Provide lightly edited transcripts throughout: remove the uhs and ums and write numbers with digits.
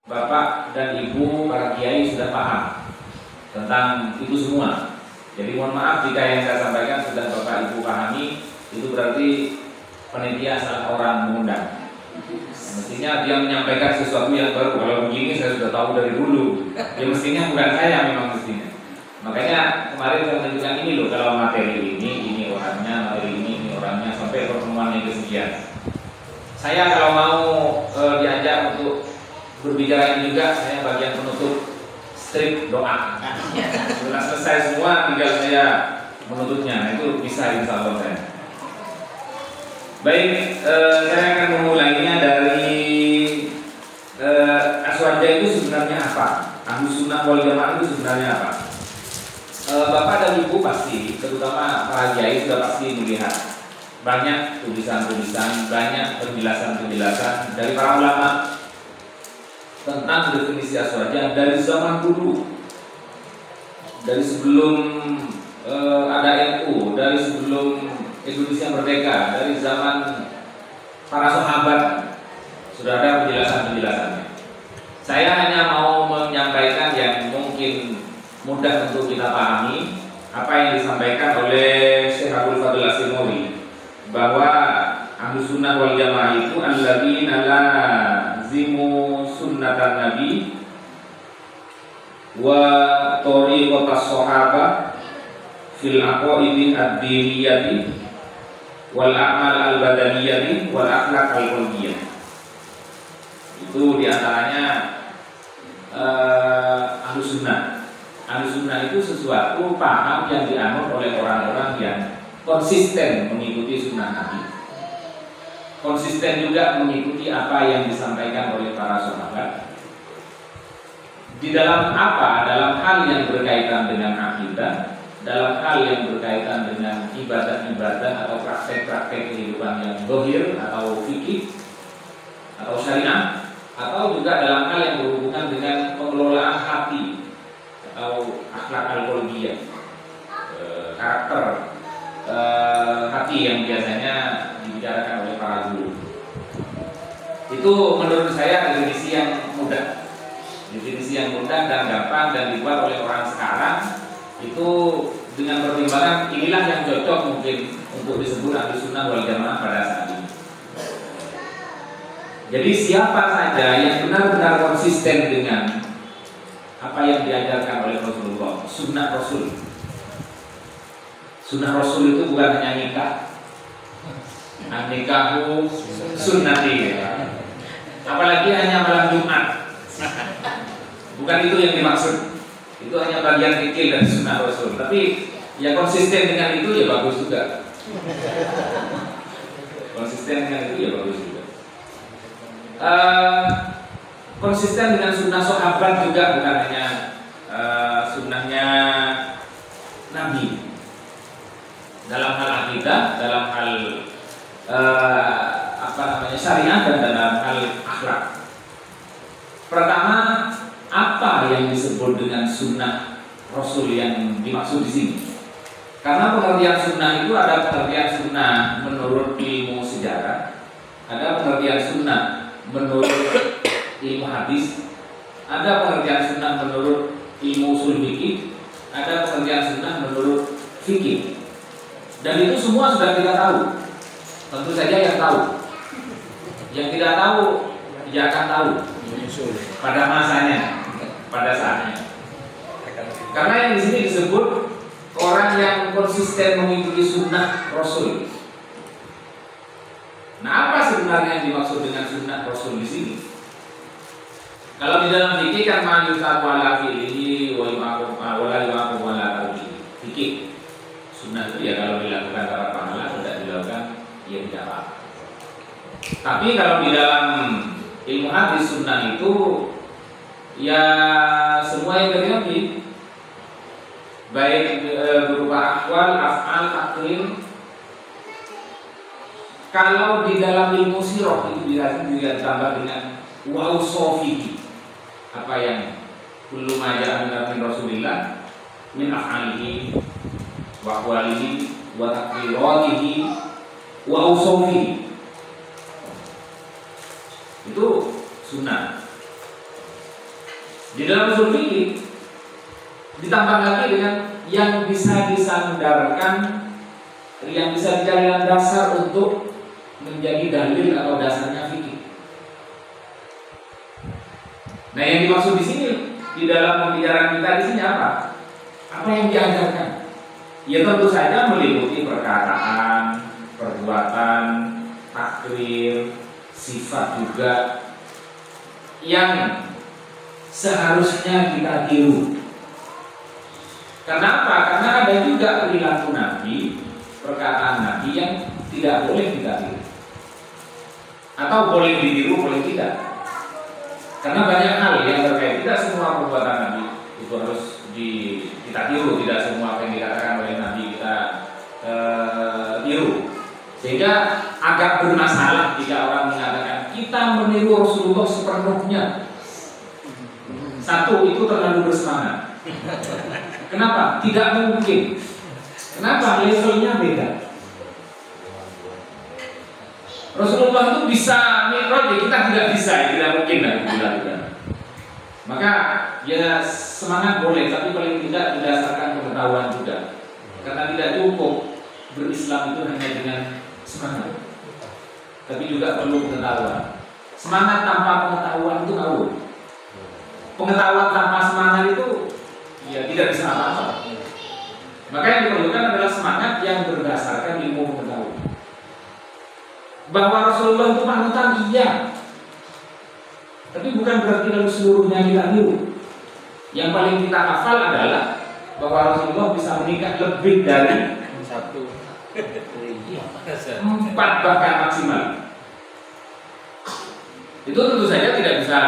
Bapak dan Ibu para kiai sudah paham tentang itu semua. Jadi mohon maaf jika yang saya sampaikan sudah Bapak Ibu pahami, itu berarti panitia salah orang mengundang. Mestinya dia menyampaikan sesuatu yang baru. Kalau begini saya sudah tahu dari dulu. Ya mestinya bukan saya memang mestinya. Makanya kemarin saya menunjukkan ini loh, kalau materi ini orangnya, materi ini orangnya, sampai pertemuan yang kesekian. Saya kalau mau diajak untuk berbicara ini juga, saya bagian penutup strip doa. Setelah selesai semua, tinggal saya menutupnya. Nah, itu bisa insya Allah saya. Baik, saya akan memulainya dari aswaja itu sebenarnya apa? Ahlus Sunnah wal Jamaah itu sebenarnya apa? Bapak dan Ibu pasti, terutama para kiai sudah pasti melihat banyak tulisan-tulisan, banyak penjelasan-penjelasan dari para ulama tentang definisi aswaja dari zaman dulu, dari sebelum ada NU, dari sebelum Indonesia merdeka, dari zaman para sahabat sudah ada penjelasan-penjelasannya. Saya hanya mau menyampaikan yang mungkin mudah untuk kita pahami apa yang disampaikan oleh Syekh Abdul Fadil As-Simowi, bahwa Ahlus Sunnah wal Jamaah itu alladzina lazimu sunnatan Nabi wa thariqatas sahabah fil aqaidi ad-diniyati wal a'mal al-badaniyati wal akhlaq al-qalbiyah. Itu diantaranya Ahlus Sunnah. Ahlus Sunnah itu sesuatu paham yang dianut oleh orang-orang yang konsisten mengikuti sunnah Nabi, konsisten juga mengikuti apa yang disampaikan oleh para sahabat di dalam apa? Dalam hal yang berkaitan dengan akidah, dalam hal yang berkaitan dengan ibadah-ibadah atau praktek-praktek kehidupan yang zahir atau fikih atau syariah, atau juga dalam hal yang berhubungan dengan pengelolaan hati atau akhlak al-qalbiyah, karakter hati yang biasanya dibicarakan oleh para guru. Itu menurut saya definisi yang mudah, dan gampang dan dibuat oleh orang sekarang. Itu dengan pertimbangan inilah yang cocok mungkin untuk disebut Ahlus Sunnah wal Jamaah pada saat ini. Jadi siapa saja yang benar-benar konsisten dengan apa yang diajarkan oleh Rasulullah, sunnah Rasul. Sunnah Rasul itu bukan hanya nikah, nikahu sunnati, apalagi hanya malam Jumat. Bukan itu yang dimaksud. Itu hanya bagian kecil dari sunnah Rasul. Tapi ya konsisten dengan itu ya bagus juga. Konsisten dengan itu ya bagus juga. Konsisten dengan sunnah sahabat juga, bukan hanya sunnahnya Nabi. Dalam hal akidah, dalam hal syariah, dan dalam hal akhlak. Pertama, apa yang disebut dengan sunnah Rasul yang dimaksud di sini? Karena pengertian sunnah itu ada pengertian sunnah menurut ilmu sejarah, ada pengertian sunnah menurut ilmu hadis, ada pengertian sunnah menurut ilmu usul fikih, ada pengertian sunnah menurut fikih. Dan itu semua sudah kita tahu. Tentu saja yang tahu. Yang tidak tahu, dia akan tahu pada masanya, pada saatnya. Karena yang di sini disebut orang yang konsisten mengikuti sunnah Rasul. Nah, apa sebenarnya yang dimaksud dengan sunnah Rasul di sini? Kalau di dalam fikih kan ma'yusab wala fi'lihi wa yu'aqab wala tauhid. Fikih sunnah itu ya kalau dilakukan para pahala, tidak dilakukan ya tidak apa. Tapi kalau di dalam ilmu hadis sunnah itu ya semua yang terjadi, baik berupa akwal, af'al, takrir. Kalau di dalam ilmu sirah itu bisa ditambah dengan wa'usofihi, apa yang kullu ma ja'a min Rasulillah min af'alihi wa aqwalihi wa takbiratihi wa usofihi, itu sunnah. Di dalam usul fikih ditambah lagi dengan yang bisa disandarkan, yang bisa dijadikan dasar untuk menjadi dalil atau dasarnya fikih. Nah, yang dimaksud di sini di dalam pembicaraan kita di sini apa? Apa yang diajarkan? Ya tentu saja meliputi perkataan, perbuatan, takrir, sifat juga yang seharusnya kita tiru. Karena apa? Karena ada juga perilaku Nabi, perkataan Nabi yang tidak boleh kita tiru, atau boleh ditiru, boleh tidak. Karena banyak hal yang terkait, tidak semua perbuatan Nabi itu harus kita tiru, tidak semua apa yang dikatakan oleh Nabi kita tiru. Sehingga agak bermasalah jika orang mengatakan kita meniru Rasulullah sepenuhnya. Satu, itu terlalu bersemangat. Kenapa? Tidak mungkin. Kenapa? Levelnya beda. Rasulullah itu bisa mi'raj, kita tidak bisa, tidak mungkin lah itu dilakukan. Maka ya semangat boleh, tapi paling tidak didasarkan pengetahuan juga. Karena tidak cukup berislam itu hanya dengan semangat, tapi juga perlu pengetahuan. Semangat tanpa pengetahuan itu ngawur. Pengetahuan tanpa semangat itu ya tidak bisa apa-apa. Maka yang diperlukan adalah semangat yang berdasarkan ilmu pengetahuan. Bahwa Rasulullah itu panutan, iya, tapi bukan berarti lalu seluruhnya kita tiru. Yang paling kita hafal adalah bahwa Rasulullah bisa menikah lebih dari 4 bahkan maksimal. Itu tentu saja tidak bisa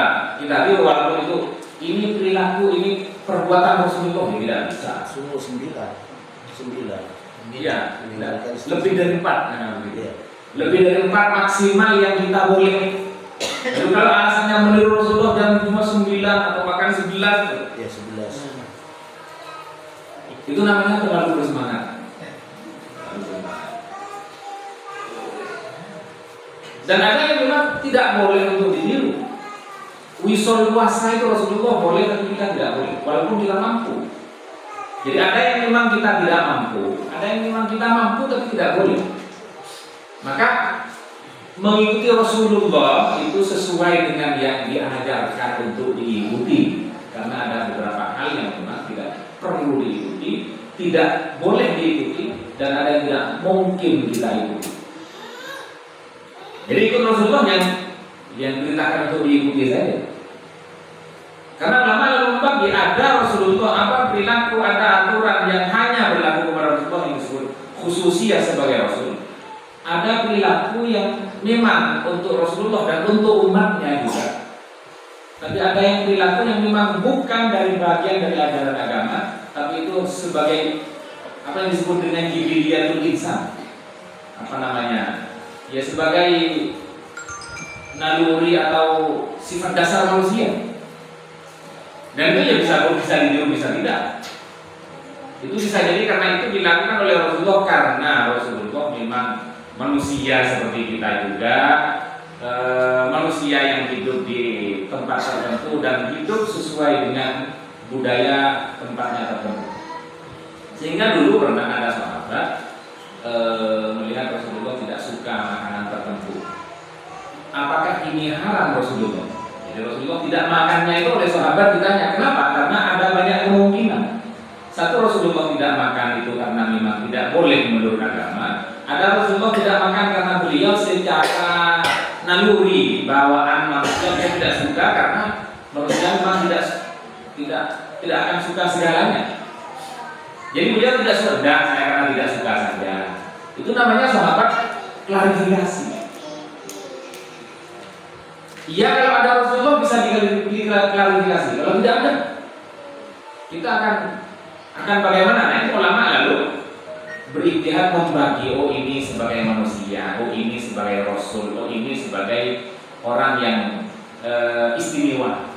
kita tiru, walaupun itu ini perilaku, ini perbuatan Rasulullah, tidak bisa. Sungguh 9. Iya, lebih dari 4. Lebih dari 4 maksimal yang kita boleh. Jadi kalau alasannya meniru Rasulullah dan cuma 9 atau bahkan 11, ya 11. Itu namanya terlalu bersemangat. Dan ada yang memang tidak boleh untuk ditiru. Wisol puasa itu Rasulullah boleh, tapi kita tidak boleh, walaupun kita mampu. Jadi ada yang memang kita tidak mampu, ada yang memang kita mampu tapi tidak boleh. Maka mengikuti Rasulullah itu sesuai dengan yang diajarkan untuk diikuti. Karena ada beberapa hal yang memang tidak perlu diikuti, tidak boleh diikuti, dan ada yang tidak mungkin kita ikuti. Jadi ikut Rasulullah yang diperintahkan untuk diikuti saja. Karena ulama lalu membagi, ada Rasulullah, apa perilaku, ada aturan yang hanya berlaku kepada Rasulullah yang disebut khususiyah sebagai Rasul. Ada perilaku yang memang untuk Rasulullah dan untuk umatnya juga. Tapi ada yang perilaku yang memang bukan dari bagian dari ajaran agama, tapi itu sebagai apa yang disebut dengan jibiliyatul insan. Apa namanya? Ya sebagai naluri atau sifat dasar manusia. Dan itu ya bisa ditiru, bisa tidak. Itu bisa jadi karena itu dilakukan oleh Rasulullah, karena Rasulullah memang manusia seperti kita juga, manusia yang hidup di tempat tertentu dan hidup sesuai dengan budaya tempatnya tertentu. Sehingga dulu pernah ada sahabat melihat Rasulullah tidak suka makanan tertentu. Apakah ini haram Rasulullah? Jadi Rasulullah tidak makannya itu oleh sahabat ditanya, kenapa? Karena ada banyak kemungkinan. Satu, Rasulullah tidak makan itu karena memang tidak boleh menurut agama. Ada Rasulullah tidak makan karena beliau secara naluri bawaan manusia dia tidak suka, karena manusia memang tidak akan suka segalanya. Jadi beliau tidak suka, saya karena tidak suka saja. Itu namanya sahabat klarifikasi. Iya, kalau ada Rasulullah bisa diklarifikasi. Kalau tidak ada, kita akan bagaimana? Nah, itu ulama lalu berijtihad membagi, oh ini sebagai manusia, oh ini sebagai Rasul, oh ini sebagai orang yang istimewa.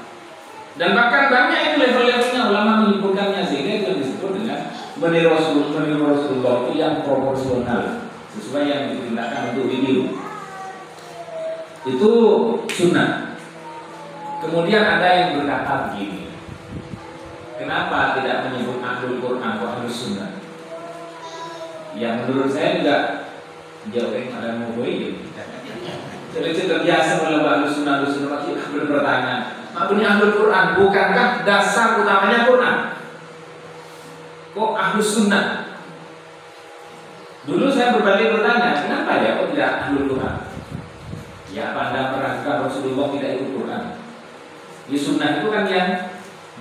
Dan bahkan banyak itu level-levelnya ulama menyebutkannya, sehingga itu disebut dengan meniru Rasulullah itu yang proporsional, sesuai yang diperintahkan untuk ditiru. Itu sunnah. Kemudian ada yang berkata begini, kenapa tidak menyebut ahlul Quran atau ahlus sunnah? Yang menurut saya juga jauh yang ada menggoy. Jadi terbiasa oleh ahlus sunnah masih bertanya, maknanya ahlul Quran bukankah dasar utamanya Quran? Kok ahlus sunnah? Dulu saya berbalik bertanya, kenapa ya kok tidak ahlul Quran? Ya, apa Anda meragukan Rasulullah tidak ikut Quran? Di sunnah itu kan yang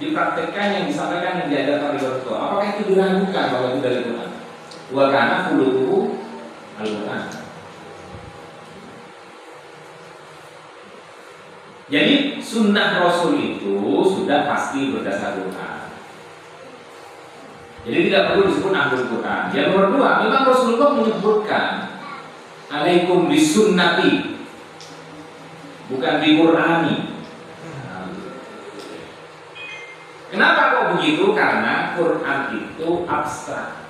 dipraktekkan, yang disampaikan, yang diajarkan oleh Rasulullah. Apakah itu diragukan bahwa itu dari Quran? Wa kana khuluquhu al-Quran. Jadi sunnah Rasul itu sudah pasti berdasar Quran. Jadi tidak perlu disebut ahlul Quran. Yang nomor dua, memang Rasulullah menyebutkan alaikum bisunnati, bukan di Qurani. Kenapa kok begitu? Karena Quran itu abstrak.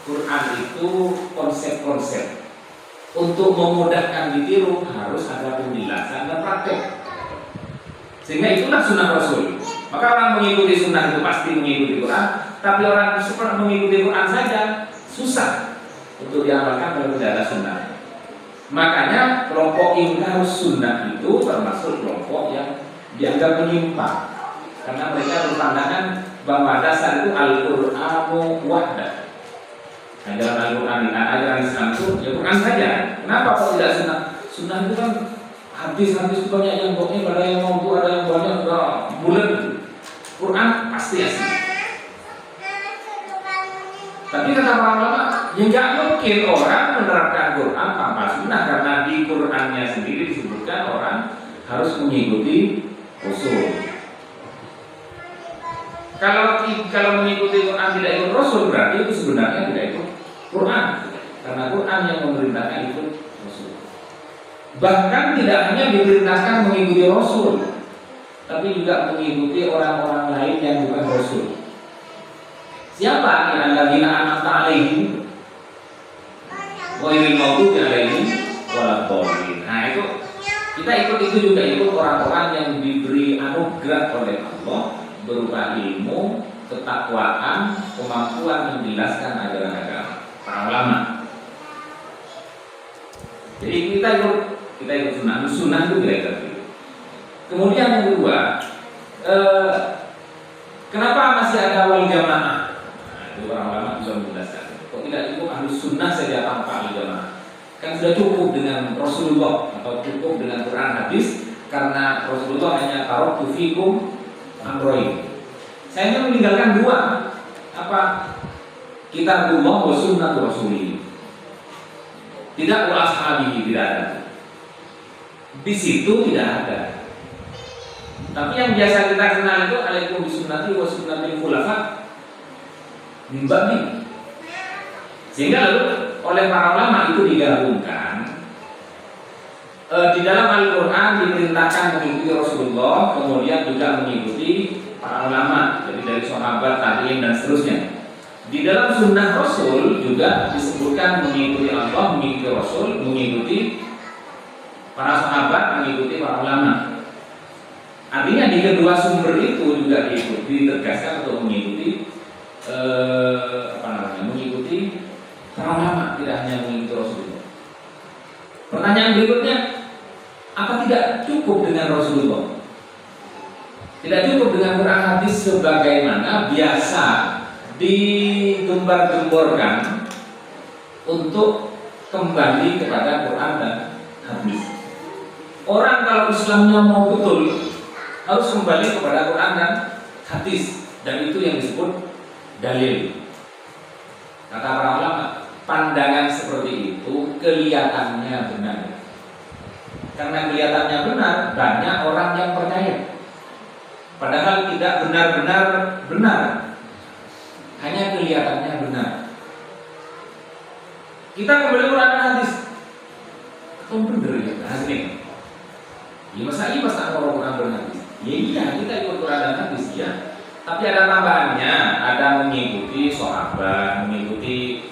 Quran itu konsep-konsep. Untuk memudahkan ditiru harus ada penjelasan dan praktek. Sehingga itulah sunnah Rasul. Maka orang mengikuti sunnah itu pasti mengikuti Quran. Tapi orang seperti mengikuti Quran saja susah untuk diamalkan kalau tidak ada sunnah. Makanya kelompok ingkar sunnah itu termasuk kelompok yang dianggap menyimpang. Karena mereka berpandangan bahwa dasar itu Al-Qur'anu wahda. Nah, dalam Al-Quran, ajaran Islam itu ya Quran saja. Kenapa kok tidak sunnah? Sunnah itu kan hadis-hadis banyak yang pokoknya, ada yang mau ada yang banyak bulat. Quran pasti asli. Tapi kata para ulama, ya nggak mungkin orang menerapkan Quran tanpa sunnah, karena di Qurannya sendiri disebutkan orang harus mengikuti Rasul. Kalau mengikuti Quran tidak ikut Rasul, berarti itu sebenarnya tidak ikut Quran, karena Quran yang memerintahkan ikut Rasul. Bahkan tidak hanya diperintahkan mengikuti Rasul, tapi juga mengikuti orang-orang lain yang bukan Rasul. Siapa yang alladzina an'amta alaihim ghairil maghdubi alaihim waladdallin. Nah, itu kita ikut itu juga ikut orang-orang yang diberi anugerah oleh Allah berupa ilmu, ketakwaan, kemampuan menjelaskan ajaran agama, para ulama. Jadi kita ikut sunnah itu tidak. Kemudian yang kedua, kenapa masih ada wal jamaah? Nah, itu para ulama bisa menjelaskan. Kok tidak cukup ahlus sunnah saja tanpa wal jamaah? Kan sudah cukup dengan Rasulullah atau cukup dengan Quran hadis, karena Rasulullah hanya taraktu fikum amroin. Saya hanya meninggalkan dua, apa? Kitabullah wa sunnatu rasulih. Tidak wa ashabihi, tidak ada. Di situ tidak ada. Tapi yang biasa kita kenal itu alaikum bisunnati wa sunnatil khulafa min ba'di. Sehingga lalu oleh para ulama itu digabungkan. Di dalam Al-Quran diperintahkan mengikuti Rasulullah, kemudian juga mengikuti para ulama, jadi dari sahabat, tabi'in dan seterusnya. Di dalam sunnah Rasul juga disebutkan mengikuti Allah, mengikuti Rasul, mengikuti para sahabat, mengikuti para ulama. Artinya di kedua sumber itu juga ditegaskan untuk mengikuti mengikuti para ulama, tidak hanya mengikuti Rasulullah. Pertanyaan berikutnya, apa tidak cukup dengan Rasulullah? Tidak cukup dengan Quran hadis sebagaimana biasa digembar-gemborkan untuk kembali kepada Quran dan hadis. Orang kalau Islamnya mau betul harus kembali kepada Quran dan hadis, dan itu yang disebut dalil. Kata para ulama, pandangan seperti itu kelihatannya benar. Karena kelihatannya benar, banyak orang yang percaya. Padahal tidak benar-benar benar, hanya kelihatannya benar. Kita kembali Quran dan hadis, itu benar ya hadis. Ya masa iya masa orang Quran dan hadis? Ya iya, kita ikut Quran dan hadis ya. Tapi ada tambahannya, ada mengikuti sahabat, mengikuti.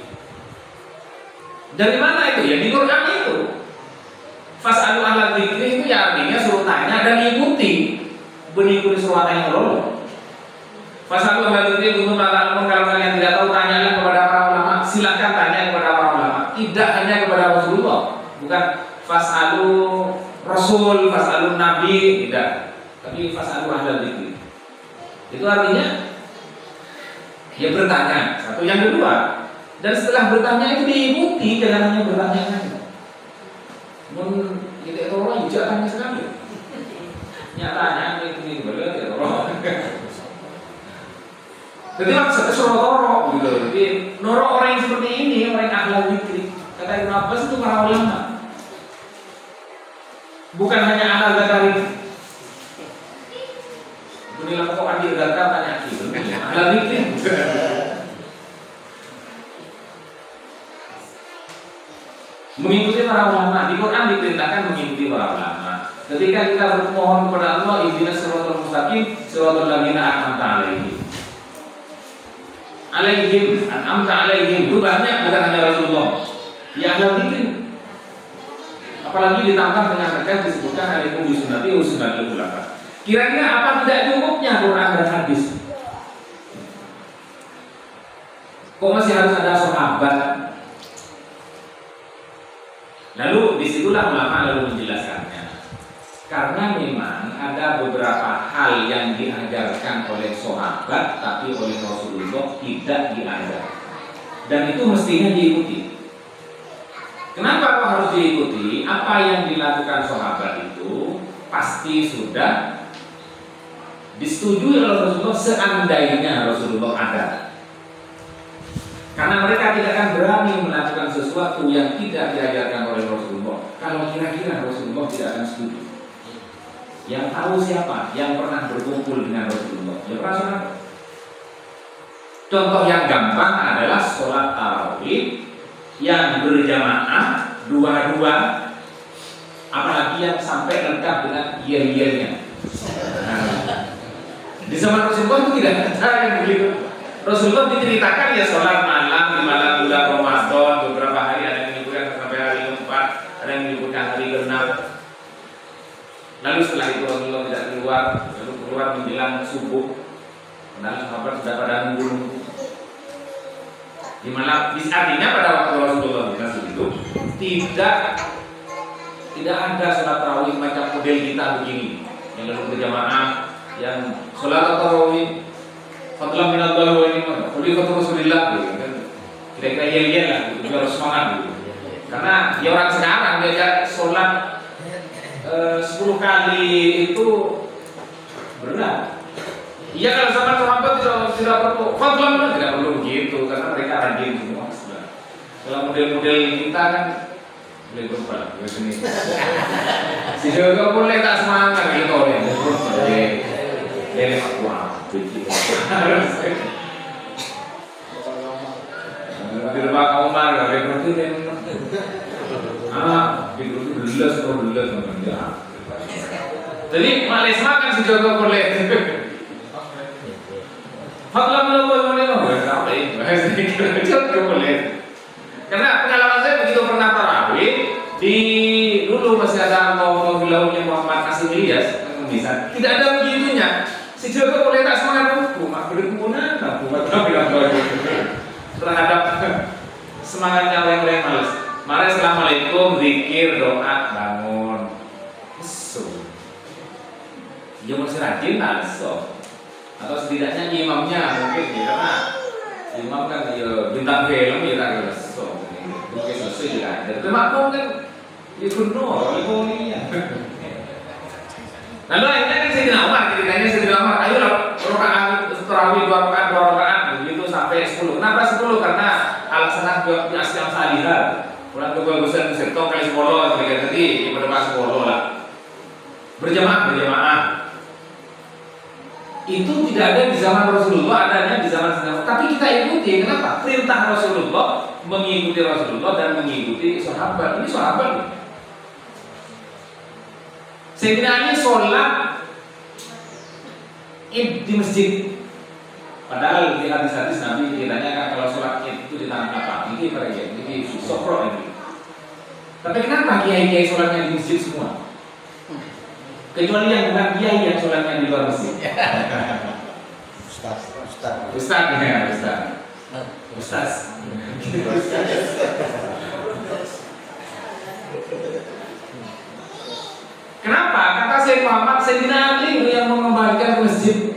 Dari mana itu? Ya di Quran itu. Fas'alu ahla dzikri itu ya artinya suruh tanya dan ikuti. Mengikuti suruh tanya yang Fasalu ahla dzikri kuntum la ta'lamun, kalau kalian tidak tahu tanyalah kepada para ulama. Silakan tanya kepada para ulama. Tidak hanya kepada Rasulullah. Bukan fasalu Rasul, fasalu Nabi, tidak. Tapi fasalu ahla dzikri. Itu artinya ya bertanya. Satu, yang kedua, dan setelah bertanya itu diikuti, jangan hanya bertanya saja. Kita orang juga tanya sekali. Nyatanya ini benar ya orang. Jadi maksudnya suruh gitu. Jadi norok orang yang seperti ini, orang yang ahla dzikri. Kata Ibnu Abbas itu para ulama. Bukan hanya ahla dzikri. Inilah pokok adik zakar tanya gitu. Ahla dzikri. Mengikuti para ulama. Di Quran diperintahkan mengikuti para ulama. Ketika kita bermohon kepada Allah, ihdinas siratal mustaqim, siratal ladzina an'amta 'alaihim. Alaihim, an'amta 'alaihim, itu banyak, bukan hanya Rasulullah. Ya ahla dzikri. Apalagi ditambah dengan mereka disebutkan alaikum bisunnati wa sunnatul khulafa. Kira-kira apa tidak cukupnya Quran dan hadis? Kok masih harus ada sahabat? Lalu disitulah ulama lalu menjelaskannya. Karena memang ada beberapa hal yang diajarkan oleh sahabat tapi oleh Rasulullah tidak diajarkan. Dan itu mestinya diikuti. Kenapa kok harus diikuti? Apa yang dilakukan sahabat itu pasti sudah disetujui oleh Rasulullah seandainya Rasulullah ada. Karena mereka tidak akan berani melakukan sesuatu yang tidak diajarkan oleh Rasulullah kalau kira-kira Rasulullah tidak akan setuju. Yang tahu siapa? Yang pernah berkumpul dengan Rasulullah. Ya pernah sholat. Contoh yang gampang adalah sholat tarawih yang berjamaah dua-dua, apalagi yang sampai lengkap dengan yel-yelnya. Di zaman Rasulullah itu tidak ada yang begitu. Rasulullah diceritakan ya sholat malam di malam bulan Ramadan, beberapa hari ada yang menyebutkan sampai hari ke-4, ada yang menyebutkan hari ke-6. Lalu setelah itu Rasulullah tidak keluar, lalu keluar menjelang subuh. Dan sahabat sudah pada nunggu. Di malam, artinya pada waktu Rasulullah itu tidak ada sholat tarawih macam model kita begini, yang lalu berjamaah, yang sholat tarawih fadlan minallahi wa ni'mah, khalifatu Rasulillah gitu kan. Kira-kira yel-yel lah, gitu, biar semangat gitu. Karena ya orang sekarang dia sholat 10 kali itu berat. Iya kalau zaman sahabat tidak perlu fadlan, tidak perlu begitu karena mereka rajin semua. Kalau model-model kita kan boleh berubah ke sini. Si Jogo boleh tak semangat gitu oleh dia kuat. Di rumah Umar gak boleh berarti dia itu belas namanya. Jadi Malaysia kan si Jogo boleh. Faklah boleh. Karena pengalaman saya begitu pernah tarawih di dulu masih ada mau bilaunya Muhammad Kasim Ilyas bisa tidak ada begitunya. Si Jogo boleh tak semangat buku, mak berkemunan, buat terhadap semangatnya orang-orang yang malas. Mari assalamualaikum, zikir, doa, bangun. So, dia masih rajin so. Atau setidaknya imamnya mungkin ya, karena imam kan ya bintang film ya tak so. Mungkin selesai juga. Tapi makmum kan ya kuno, ya. Lalu akhirnya kan Sayyidina Umar, ceritanya Sayyidina Umar, ayolah rakaat tarawih 2 rakaat begitu sampai 10. Kenapa 10? Karena alasan di asyam salihah. Pulang ke bagusan sektor kali 10 mereka tadi ibadah pas 10 lah. Berjamaah. Itu tidak ada di zaman Rasulullah, adanya di zaman Sayyidina Umar. Tapi kita ikuti, kenapa? Perintah Rasulullah mengikuti Rasulullah dan mengikuti sahabat. Ini sahabat nih. Sayyidina Ali sholat Id di masjid. Padahal di hadis-hadis Nabi ceritanya kan kalau sholat Id itu di tangan apa? Ini para kiai, ini sokro ini. Tapi kenapa kiai-kiai sholatnya di masjid semua? Kecuali yang bukan kiai yang sholatnya di luar masjid. Ustaz ya, Ustaz. Kenapa? Kata Syekh Muhammad, Sayyidina Ali yang mengembalikan masjid.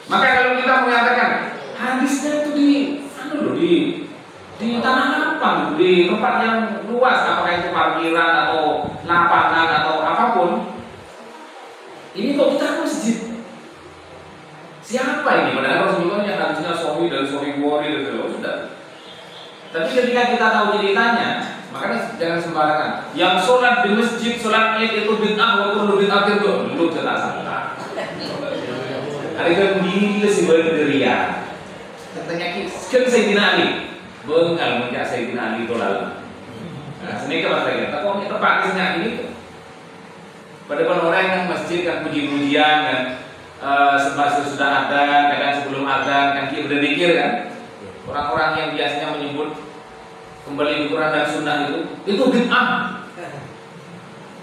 Maka kalau kita mengatakan hadisnya itu di tanah lapang, di tempat yang luas, apakah itu parkiran atau lapangan atau apapun, ini kok kita masjid? Siapa ini? Padahal Rasulullah yang hadisnya Sahih dan Sahih Bukhari dan sudah. Tapi ketika kita tahu ceritanya, makanya jangan sembarangan. Yang sholat di masjid, sholat Id itu bid'ah, wa kullu bid'atin belum jelas salah. Ada yang gila si berdirian. Katanya kan Sayyidina Ali, bengal mungkin Sayyidina Ali dolal. Nah, sini ke masalahnya. Tapi tepatnya ini pada orang yang masjid kan puji-pujian kan, sudah adzan, kadang sebelum adzan kan dia berzikir kan. Orang-orang yang biasanya menyebut kembali Quran dan Sunnah itu bid'ah.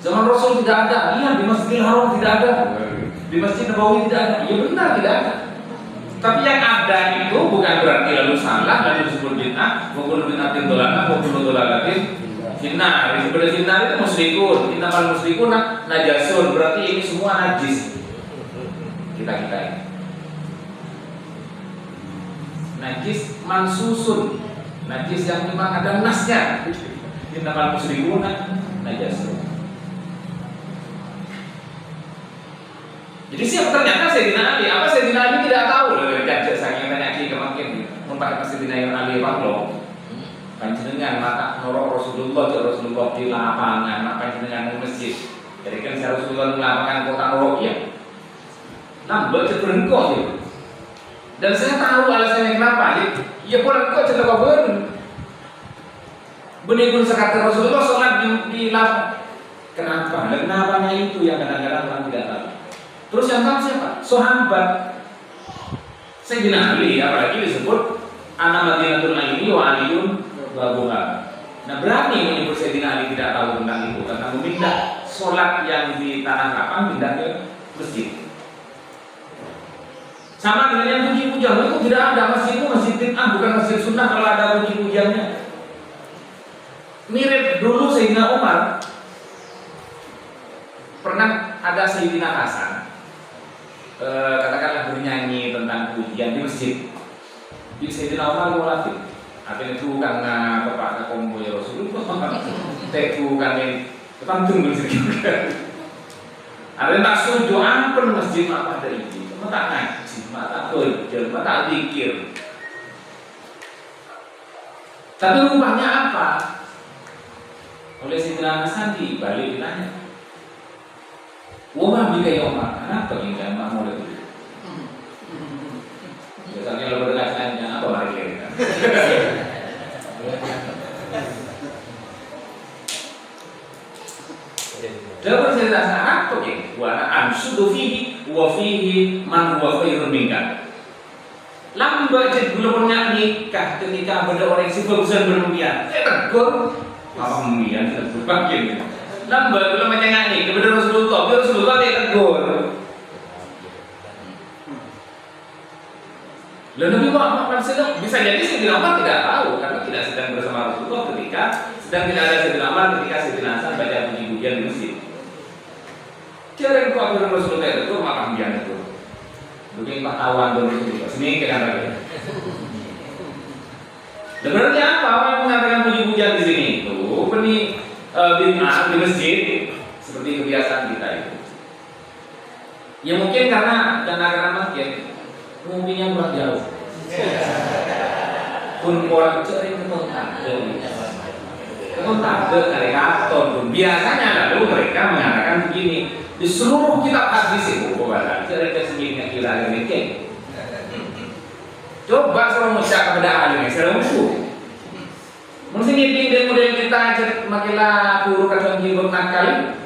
Zaman Rasul tidak ada, lihat di Masjidil Haram tidak ada, di Masjid Nabawi tidak ada. Ya benar tidak ada. Tapi yang ada itu bukan berarti lalu salah, lalu disebut bid'ah, bukan bid'atin dolana, bukan dolanatin finnar. Sebenarnya finnar itu musyrikun, innamal musyrikun najasun, berarti ini semua najis. Kita ini. Najis mansusun, najis yang memang ada nasnya. Innamal musyrikun najasun. Jadi siapa ternyata Sayyidina Ali? Apa Sayyidina Ali tidak tahu? Dari kajian saya tanya lagi kemarin mempak Sayyidina Ali Pablo. Panjenengan mata norok Rasulullah di lapangan, maka panjenengan di masjid. Jadi kan Rasulullah di lapangan kota norok ya. Lambat cebrengkok ya. Dan saya tahu alasannya kenapa. Ya boleh kok cerita kabar. Benih-benih sekata Rasulullah sholat di lapangan. Kenapa? Dan kenapanya itu yang kadang-kadang orang tidak tahu. Terus yang tahu siapa? Sahabat Sayyidina Ali, apalagi disebut Ana Madinatul Aini wa Aliyun Babuha. Nah berani menyebut Sayyidina Ali tidak tahu tentang itu karena memindah sholat yang di tanah lapang pindah ke masjid. Sama dengan yang puji-pujian itu tidak ada, masjid itu masjid bid'ah bukan masjid sunnah kalau ada puji-pujiannya. Mirip dulu Sayyidina Umar pernah ada Sayyidina Hasan. Katakanlah bernyanyi tentang pujian di masjid. Di Sayyidina Umar mulatih. Akhirnya itu karena bapak kombo ya Rasulullah. Teku kami ketantung masjid juga. Ada tak setuju apa masjid apa ada ini? Mata ngaji, mata belajar, mata zikir. Tapi rupanya apa? Oleh Sayyidina Hasan dibalik ditanya. Wah, bika ya Umar, kenapa kita mau lebih? Biasanya lo berkasanya apa lagi kita? Dapat cerita apa ya? Wa ansudu fihi wa fihi man huwa khairun minka. Lambat jadi belum punya nikah ketika ada orang yang sebagusan berlebihan. Tegur, apa kemudian berbagian? Lambat belum menyangani kepada Rasulullah, biar Rasulullah dia tegur. Lalu Nabi Muhammad sedang bisa jadi Sayyidina Umar tidak tahu karena tidak sedang bersama Rasulullah ketika sedang tidak ada Sayyidina Umar ketika Sayyidina Hasan baca puji-pujian di masjid. Cara itu apabila Rasulullah tegur maka dia tegur. Mungkin pengetahuan dari Rasulullah sini kita lagi. Sebenarnya apa orang mengatakan puji-pujian di sini itu benih bid'ah di masjid seperti kebiasaan kita itu. Ya mungkin karena makin mungkinnya kurang jauh. Pun orang cari ketontak dari karton pun biasanya lalu mereka mengatakan begini di seluruh kitab hadis itu bahwa cari kesininya kira ini. Coba suruh mengucap kepada ahli secara usul. Mungkin ini model kita makilah buruk atau jiwa nakal.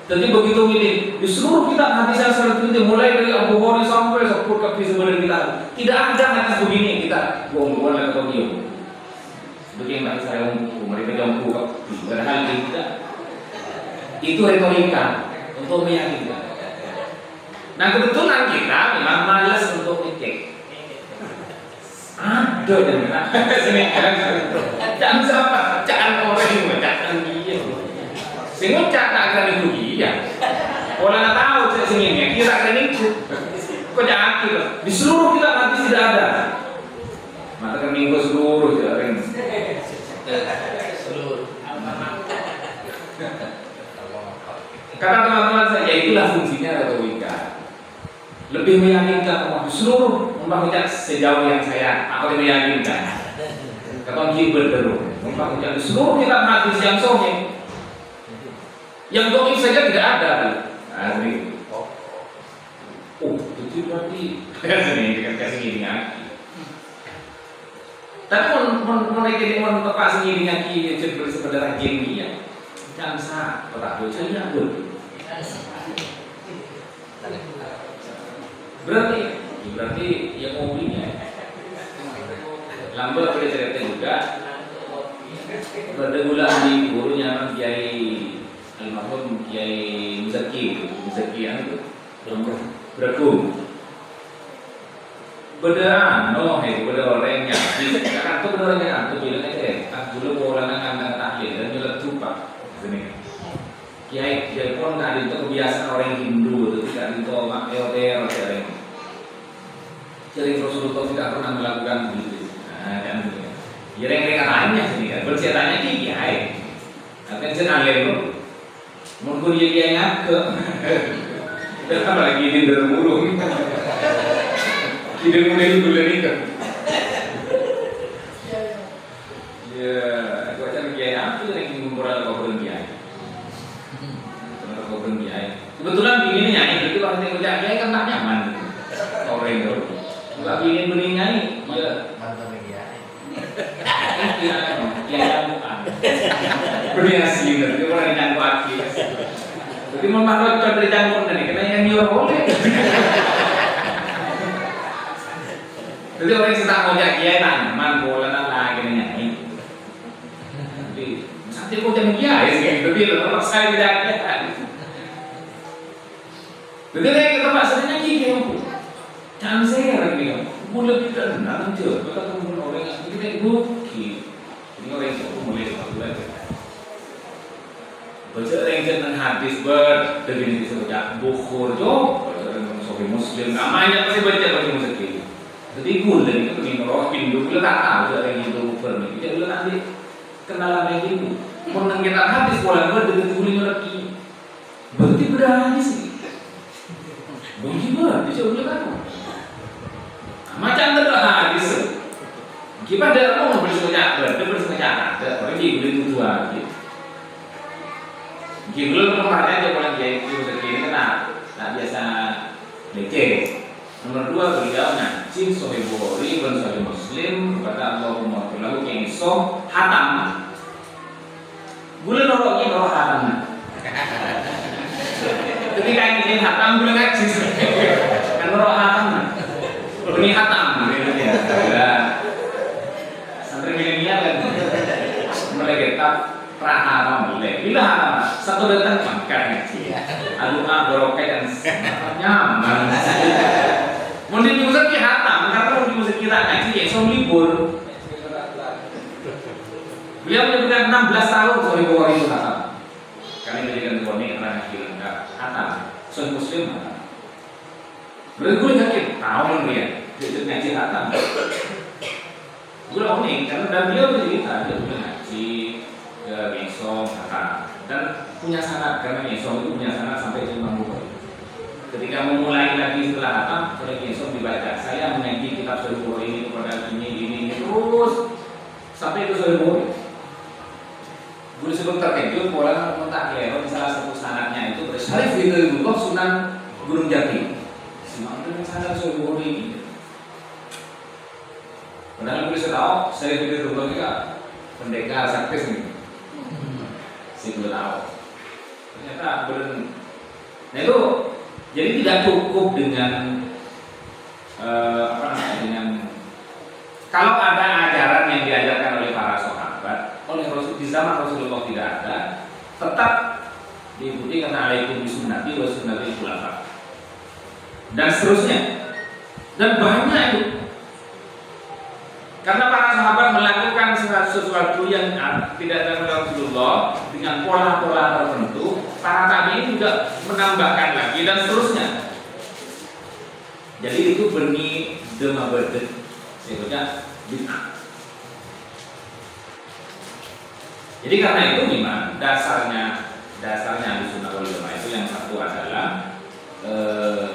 Jadi begitu ini di seluruh kitab hadis yang seperti itu mulai dari Abu Hurairah sampai sepuluh kali sebelum kita tidak ada hadis begini kita buang-buang atau diam. Begini yang saya mereka jauh padahal tidak. Itu retorika untuk meyakinkan. Nah kebetulan kita memang malas Ada yang kena sini kan. Jangan siapa, jangan orang yang mencatatkan dia. Sehingga catat kan itu dia. Orang tak tahu saya sini kira kan itu. Kok jangan kira di seluruh kita nanti tidak ada. Mata kan minggu seluruh jaring. Seluruh. Kata teman-teman saya, itulah fungsinya retorika. Lebih meyakinkan umat seluruh umat sejauh yang saya apa meyakinkan. Kata Gilbert dulu, umat seluruh kita hadis yang sahih. Yang dhaif saja tidak ada. Asli. Oh, itu berarti sini dengan kasih ini. Tapi mereka ini tepat sini dengan ki sebenarnya gini ya. Jangan salah, kata saya tidak boleh. Berarti yang mobilnya lambat boleh cerita juga berdegulan di gurunya Kiai almarhum Kiai Muzaki itu beragum beda beda orangnya kan tuh beda orangnya tuh bilang aja dulu orang akan tahlil dan bilang tupak sini Kiai pun nggak itu kebiasaan orang Hindu itu tidak itu LDR jadi Rasulullah tidak pernah melakukan begitu. Nah, kan gitu. Ya yang lainnya sini kan berceritanya Kiai. Akan senang itu. Mungkin dia ngaku. Kita lagi di dalam burung. Tidak mulai bulan itu. Ya, aku akan Kiai aku yang mengumpulkan kau Kiai. Kebetulan begini nyanyi, jadi kalau kita kerja Kiai kan tak nyaman. Orang itu, lagi ingin bernyanyi, ya. Mantap Kiai. Kiai bukan. Bernyanyi, jadi orang yang nyanyi. Jadi memakai cocok dari campur tadi, karena yang nyuruh boleh. Jadi orang yang sedang ngojek Kiai tak nyaman, bola lagi nyanyi. Jadi nanti kau jangan Kiai sih, tapi kalau saya tidak Kiai. Jadi kita maksudnya Kiai jangan saya lagi mulai tidak benar aja, kita ketemu orang yang kita bukti. Ini orang yang mulai satu lagi. Baca dengan hadis berdiri sejak Bukhari, baca dengan Sahih Muslim, namanya pasti baca Muslim. Jadi gula itu mengingat Hindu, kita tak tahu ada yang Hindu Bukhari. Kita bilang nanti kenalan yang Hindu. Menang kita hadis pola berdiri guling lagi. Berarti berani sih. Bagaimana? Bisa ulang apa? Macam adalah hadis. Gimana dia mau bersemangat? Dia bersemangat. Orang dia boleh tujuh lagi. Gimana kemarin dia orang dia itu segini kan? Tak biasa leceh. Nomor dua beliau ngaji Sahih Bukhari dan Sahih Muslim kata Allahumma lalu yang iso hatam. Boleh noroknya norok hatam. Ketika ingin hatam boleh ngaji. Kan norok hatam. Ini hatam. Santri milenial kan. Mereka tak praharam boleh. Bila hatam satu datang makan ngaji. Alumna borokai dan nyaman. Mungkin di musik hatam, karena di musik kita ngaji ya so libur. Beliau menyebutkan 16 tahun Sahih Bukhari itu hatam. Kali menjadikan Bukhari karena ngaji lengkap hatam. Sahih Muslim hatam. Berarti gue yakin tahun dia ngaji hatam. Gue unik karena dan beliau bercerita dia udah ngaji ngesong hatam dan punya sanad karena ngesong itu punya sanad sampai Imam Bukhari. Ketika memulai lagi setelah hatam, oleh Yesus dibaca, saya mengaji kitab Sahih Bukhari ini kepada ini terus sampai ke Sahih Bukhari. Gue disebut terkejut, pola mentak lewat salah satu sanadnya itu bersyarif itu dulu Sunan Gunung Jati. Semua dengan sanad Sahih Bukhari ini. Padahal gue bisa tahu, saya itu dulu juga pendekar saktis nih. Si gue tahu. Ternyata belum. Nah itu. Jadi tidak cukup dengan dengan kalau ada ajaran yang diajarkan oleh para sahabat, oleh Rasul di zaman Rasulullah tidak ada, tetap diikuti karena alaikum bisunnati wa sunnatil khulafa dan seterusnya dan banyak itu. Karena para sahabat melakukan sesuatu yang tidak dilakukan Rasulullah dengan pola-pola tertentu, para tabi'in juga menambahkan lagi dan seterusnya. Jadi itu benih demaberdet, sebutnya bid'ah. Jadi karena itu memang dasarnya Ahlussunnah wal Jamaah itu yang satu adalah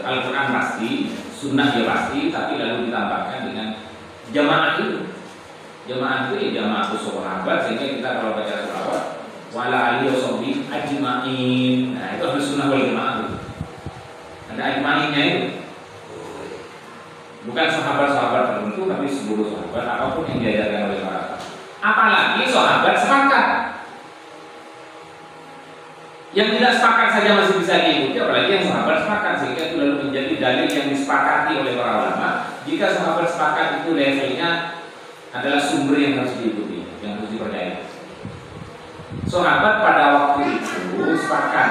Al-Quran pasti, Sunnah ya pasti, tapi lalu ditambahkan dengan jamaah itu. Jamaah itu ya jamaah sahabat, sehingga kita kalau baca sholawat wala alihi washabihi ajma'in. Nah, itu Ahlussunnah wal Jamaah itu. Ada ajma'innya itu. Bukan sahabat-sahabat tertentu, tapi seluruh sahabat apapun yang diajarkan oleh para sahabat. Apalagi sahabat sepakat. Yang tidak sepakat saja masih bisa diikuti, apalagi yang sahabat sepakat, sehingga itu lalu menjadi dalil yang disepakati oleh para ulama. Jika sahabat sepakat itu levelnya adalah sumber yang harus diikuti, yang harus dipercaya. Sahabat pada waktu itu sepakat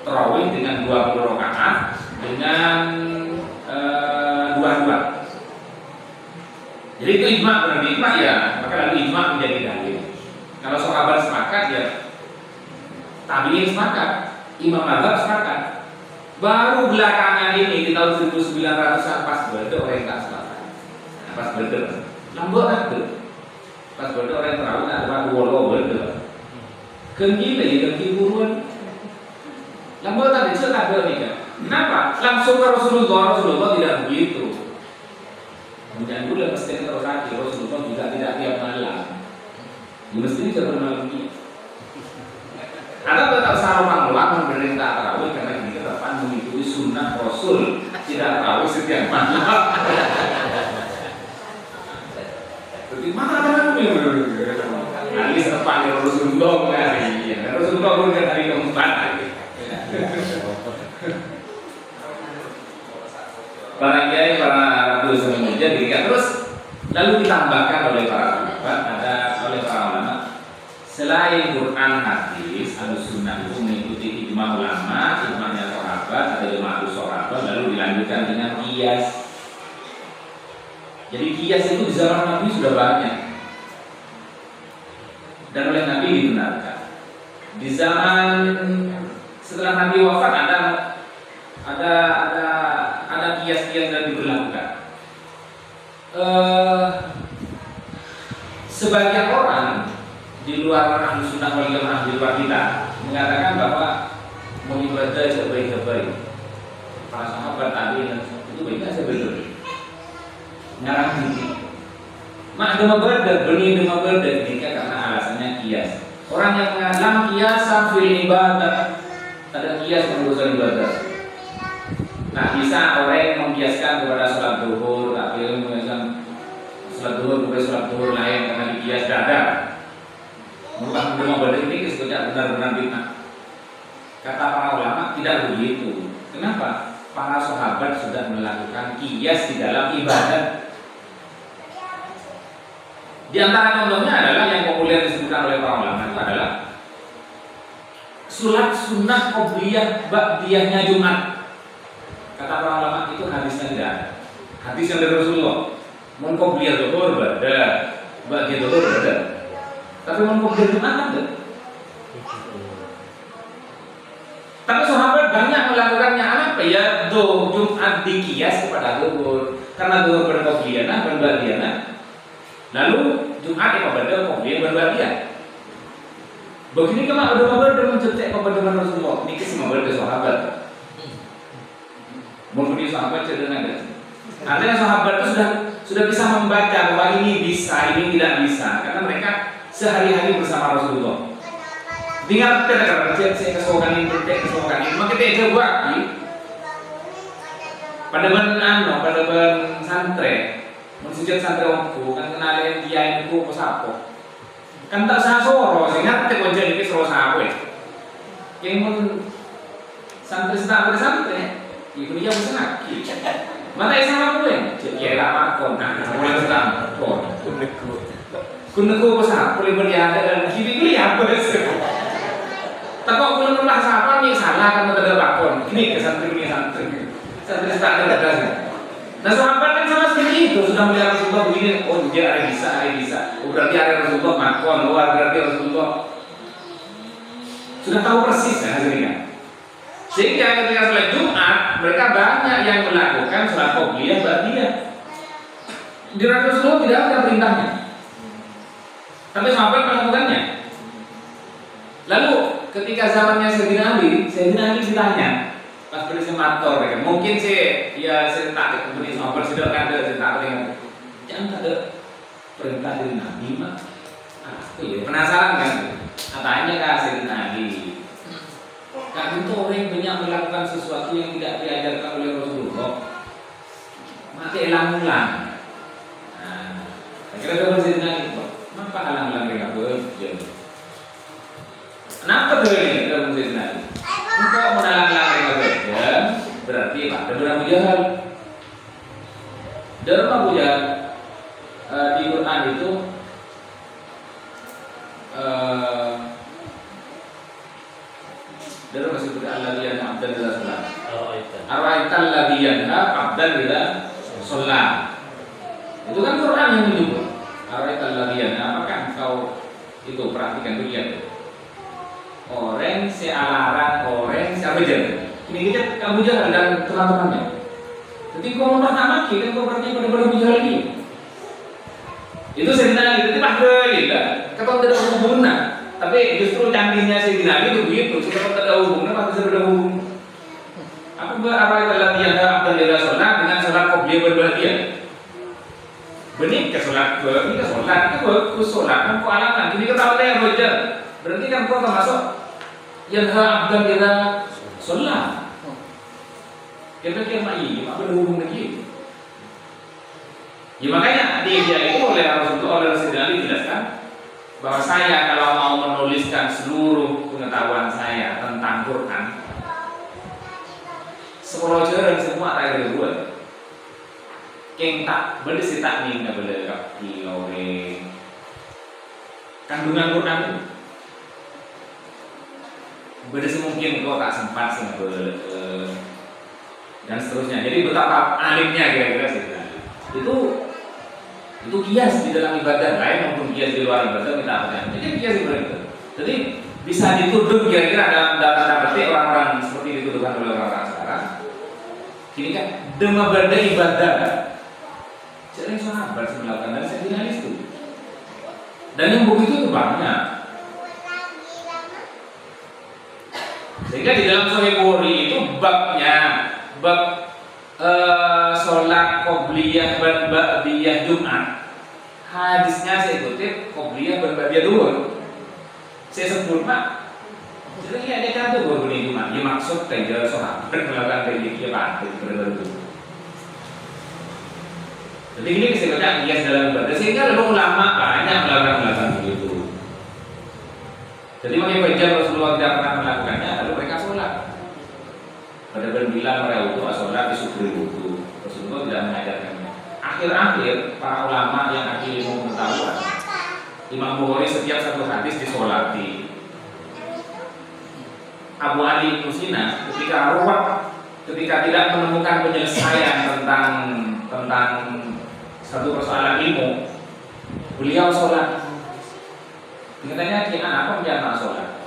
tarawih dengan 20 rakaat dengan dua. Jadi itu ijma, berarti ijma ya, maka lalu ijma menjadi dalil. Kalau sahabat sepakat ya tabi'in sepakat, imam mazhab sepakat. Baru belakangan ini di tahun 1900-an pas berada orang yang tak sepakat. Nah, pas berada, lambok ada. Pas berada orang yang terawih ada wolo berada. Kengi lagi kengi buruan. Lambok tadi cerita ada nih kan. Kenapa? Langsung ke Rasulullah tidak begitu. Kemudian dulu mesti terus lagi Rasulullah juga tidak tiap malam. Mesti tidak bermalam ini. Atau tetap sarung ulang memerintah tarawih karena ini depan mengikuti sunnah Rasul, tidak tarawih setiap malam. Jadi mana ini? Ali depan Rasulullah hari ini. Rasulullah bukan hari keempat lagi. Para kiai, para ratu semuanya dirikan terus lalu ditambahkan oleh para sahabat, ada oleh para ulama. Selain Quran hadis, Ahlussunnah itu mengikuti ijma ulama, ijma'nya sahabat atau ijma' sahabat, lalu dilanjutkan dengan qiyas. Jadi qiyas itu di zaman Nabi sudah banyak dan oleh Nabi dibenarkan. Di zaman setelah Nabi wafat ada qiyas-qiyas yang diberlakukan. Sebagian orang di luar Ahlussunnah wal Jamaah, di luar kita mengatakan bahwa mau ibadah sebaik-baik. Para sahabat tadi itu baiknya sebaik-baik. Ngarang tinggi. Mak dema berda, benih dema berda ketika karena alasannya kias. Orang yang mengatakan kias fil ibadah, ada kias mengurusan ibadah. Nah, bisa orang membiaskan kepada sholat duhur, tapi mengiaskan sholat duhur kepada sholat duhur lain karena dikias dadar. Mengubah dema berda ini sebetulnya benar-benar bid'ah. Kata para ulama tidak begitu. Kenapa? Para sahabat sudah melakukan kias di dalam ibadah. Di antara contohnya adalah yang populer disebutkan oleh para ulama itu adalah sholat sunnah qobliyah ba'diyahnya Jumat. Kata para ulama itu hadisnya tidak ada. Hadis yang dari Rasulullah. Mun qobliyah zuhur ada, ba'diyah zuhur ada. Tapi mun qobliyah Jumat ada. Tapi sahabat banyak melakukannya apa ya? Jumat dikias kepada zuhur. Karena zuhur berqobliyah dan ba'diyah. Lalu Jumat ibadah qobliyah berbadiah. Begini kemana udah mabar mencetak kepada Rasulullah. Ini semua berada sahabat. Mungkin sahabat cerita ada. Artinya sahabat itu sudah bisa membaca bahwa ini bisa, ini tidak bisa, karena mereka sehari-hari bersama Rasulullah. Tinggal kita kerja saya kesokan ini, maka kita coba pada ben santre. Sejak santri waktu kan kenalin kiai itu pesapo kan tak sah soro sehingga kita wajah ini soro sapo yang mun santri itu dia bisa lagi mana yang sama gue kiai lama kontak mulai sekarang kuneku pesapo lebih ada dan kiri apa sih tapi kok belum pernah siapa nih salah kan ada bakon ini ke santri setahun ada nah sahabat kan sama seperti itu, sudah melihat Rasulullah begini, oh dia ada bisa. Oh, berarti ada Rasulullah makon, oh berarti Rasulullah sudah tahu persis kan hasilnya. Sehingga ketika sholat Jumat, mereka banyak yang melakukan sholat qobliyah ba'diyah. Di Rasulullah tidak ada perintahnya, tapi sahabat melakukannya. Lalu ketika zamannya Sayyidina Ali ditanya pas bersemator, ya. Mungkin sih ya saya tak ketemu sahabat sudah kan ada saya tak dengar. Jangan ada perintah dari Nabi mah. Aku ya penasaran kan. Katanya kah Sayyidina Ali. Kan itu orang banyak melakukan sesuatu yang tidak diajarkan oleh Rasulullah. Maka ulang-ulang. Nah, kira-kira Sayyidina Ali, kenapa ulang-ulang mereka bekerja? Kenapa tuh ini dalam Sayyidina Ali? Engkau menalang-lang mereka bekerja, berarti apa? Ada Abu Jahal. Dalam Abu Jahal di Quran itu dalam masih Quran ladiyan abdan ila sholat. Arwaitan ladiyan abdan ila sholat. Itu kan Quran yang menyebut. Arwaitan ladiyan. Apakah engkau itu perhatikan dulu ya? Orang sealarang, orang seabejan. Ini kita Abu Jahal dan teman-temannya. Jadi kau memahami kan kau berarti pada Abu Jahal ini. Itu Sayyidina Ali, itu bahkan kalau tidak hubungan, tapi justru canggihnya Sayyidina Ali itu begitu. Kalau tidak hubungan, pasti sudah hubungan. Apa itu latihan abdan ila sholat dengan sholat qobliyah berbahadiah? Benih ke sholat, ini ke sholat, itu bagus sholat. Kan kau alaman, ini ketahuan yang roja. Berarti kan kau termasuk yang abdan ila sholat. Kira-kira ini, apa ada hubungan lagi? Ya makanya dia itu oleh Rasulullah dijelaskan bahwa saya kalau mau menuliskan seluruh pengetahuan saya tentang Quran, sekolah jalan semua tak ada buat. Keng tak boleh sih tak nih nggak boleh kaki oleh kandungan Quran itu. Beda semungkin kau tak sempat sih dan seterusnya. Jadi betapa alimnya kira-kira sih. Itu kias di dalam ibadah lain maupun kias di luar ibadah kita apa? Jadi kias ibadah. Jadi bisa dituduh kira-kira dalam tanda petik orang-orang seperti dituduhkan oleh orang-orang sekarang. Ini kan demi ibadah. Jadi sahabat melakukan dan saya tidak itu. Dan yang begitu itu banyak. Sehingga di dalam Sahih Bukhari itu babnya bab sholat qobliyah dan ba'diyah Jumat. Hadisnya saya kutip qobliyah dan ba'diyah dulu. Saya sebut Pak. Jadi ada kan tuh begini Jumat. Dia maksud kerja sholat melakukan kerja pantai berbeda. Jadi ini keseluruhan kias dalam ibadah. Sehingga lalu ulama banyak melakukan begitu. Jadi makanya baca Rasulullah tidak pernah melakukannya, lalu mereka sholat. Pada berbilang mereka itu sholat di subri wudu. Rasulullah tidak mengajarkannya. Akhir-akhir para ulama yang akhirnya ilmu pengetahuan, Imam Bukhari setiap satu hadis disolati. Abu Ali bin Sina ketika ruwet, ketika tidak menemukan penyelesaian tentang satu persoalan ilmu, beliau sholat. Katanya apa dia nak sholat?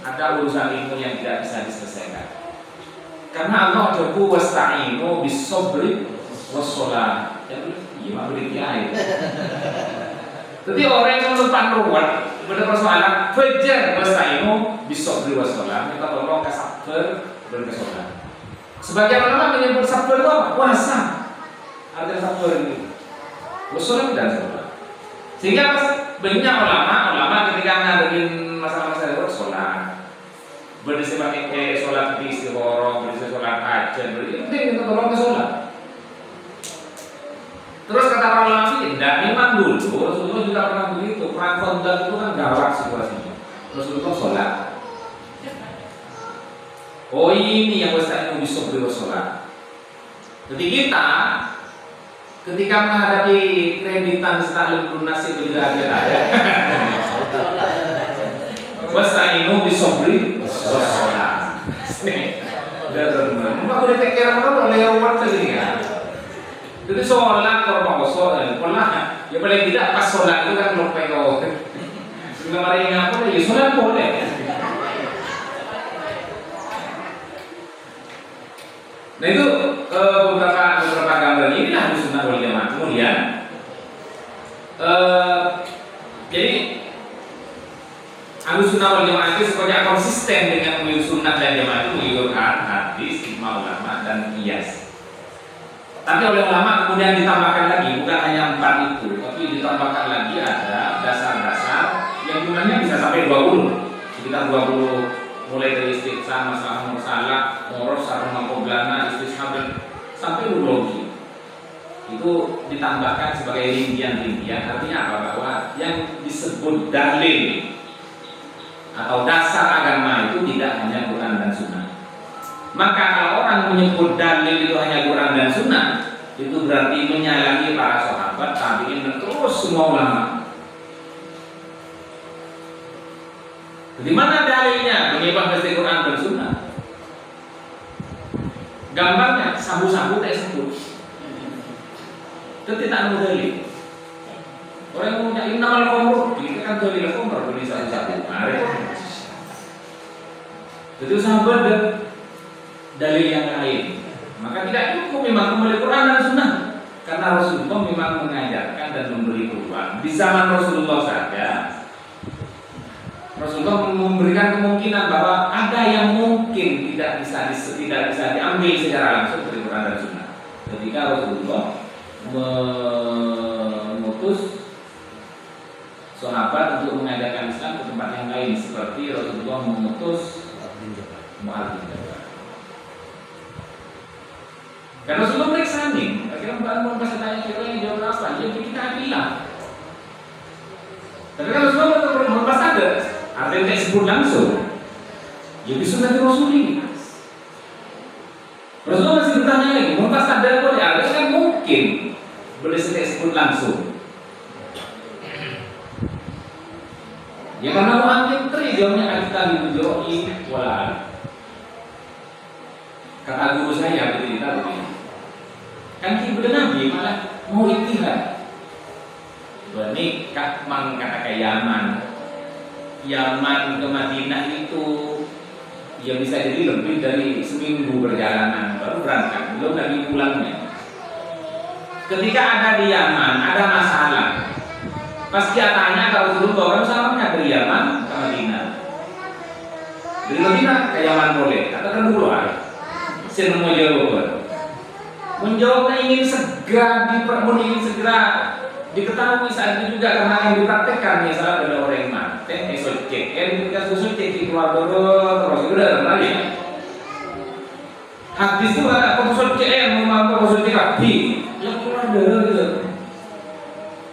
Ada urusan ilmu yang tidak bisa diselesaikan. Karena Allah jago wasta'inu bis-sabri was-shalah. Ya gimana beri air. Jadi orang yang menumpang ruwet pada persoalan fajar wasta'inu bis-sabri was-shalah. Minta tolong ke sabar dan ke sholat. Sebagian ulama menyebut sabar itu apa? Puasa. Artinya sabar ini. Was-shalah dan sholat. Sehingga banyak ulama ketika ngadepin masalah-masalah itu sholat, berdiskusi sholat di istikharah, berdiskusi sholat hajat, penting kita tolong ke sholat. Terus kata para ulama tidak, memang dulu Rasulullah juga pernah begitu. Perang Khandaq itu kan gawat situasinya. Rasulullah sholat. Oh ini yang wasta'inu bis-sabri was-shalah. Jadi kita ketika menghadapi kreditan setelah lunasi juga ada. Wasta'inu bis-sabri was-shalah. Enggak boleh tekir orang oleh umat tadi kan. Jadi sholat kalau mau sholat, ya paling tidak pas sholat itu kan lupa kau. Kemarin yang apa ya sholat boleh. Nah itu beberapa gambar ini Ahlus Sunnah wal Jamaah. Kemudian jadi Ahlus Sunnah wal Jamaah itu sebenarnya konsisten dengan sunnah dan jamaah itu mengikutkan hadis, ijma ulama dan qiyas. Tapi oleh ulama kemudian ditambahkan lagi, bukan hanya 4 itu, tapi ditambahkan lagi ada dasar-dasar yang jumlahnya bisa sampai 20, sekitar 20, mulai dari istiqsa, masalah mursalah, moros, sarung qoblana, istishabel, sampai urologi. Itu ditambahkan sebagai rincian-rincian. Artinya apa? Bahwa yang disebut dalil atau dasar agama itu tidak hanya Quran dan Sunnah. Maka kalau orang menyebut dalil itu hanya Quran dan Sunnah, itu berarti menyalahi para sahabat, tabi'in dan terus semua ulama. Di mana dalilnya menyebut dari Quran dan Sunnah? Gambarnya sabu-sabu tak sebut. Itu tidak ada dalil. Orang yang punya innamal khamru, ini kan dalil khamru beli sabu-sabu. Jadi sahabat dan dalil yang lain, maka tidak cukup memang kembali Quran dan Sunnah, karena Rasulullah memang mengajarkan dan memberi peluang. Di zaman Rasulullah saja, Rasulullah memberikan kemungkinan bahwa ada yang mungkin tidak bisa diambil secara langsung dari Quran dan Sunnah. Ketika Rasulullah mengutus sahabat untuk mengajarkan Islam ke tempat yang lain, seperti Rasulullah mengutus Mu'adz bin Jabal. Dan Rasulullah periksa nih, akhirnya Mbak pas tanya kira yang jawab apa, ya kita bilang. Tapi kan Rasulullah belum pas ada, artinya tidak sebut langsung. Ya bisa nanti Rasul ini. Rasulullah masih bertanya lagi, mau pas ada boleh, ada kan mungkin boleh tidak sebut langsung. Ya karena mau ambil tri jawabnya kita dijawabin wala. Kata guru saya bercerita begini, kan ibu Nabi malah mau ijtihad. Ini kata ke Yaman ke Madinah itu ya bisa jadi lebih dari seminggu perjalanan baru berangkat, belum lagi pulangnya. Ketika ada di Yaman ada masalah, pasti tanya kalau dulu orang salahnya dari Yaman ke Madinah, dari Madinah ke Yaman boleh, katakan dulu ada. Saya mau menjawabnya ingin segera diketahui saat itu juga, karena yang dipraktekkan misalnya ada orang yang mati, esok cek, ketika susu cek di keluar dulu terus itu udah lagi. Hadis itu ada konsul cek, mau konsul cek habis, yang keluar dulu gitu.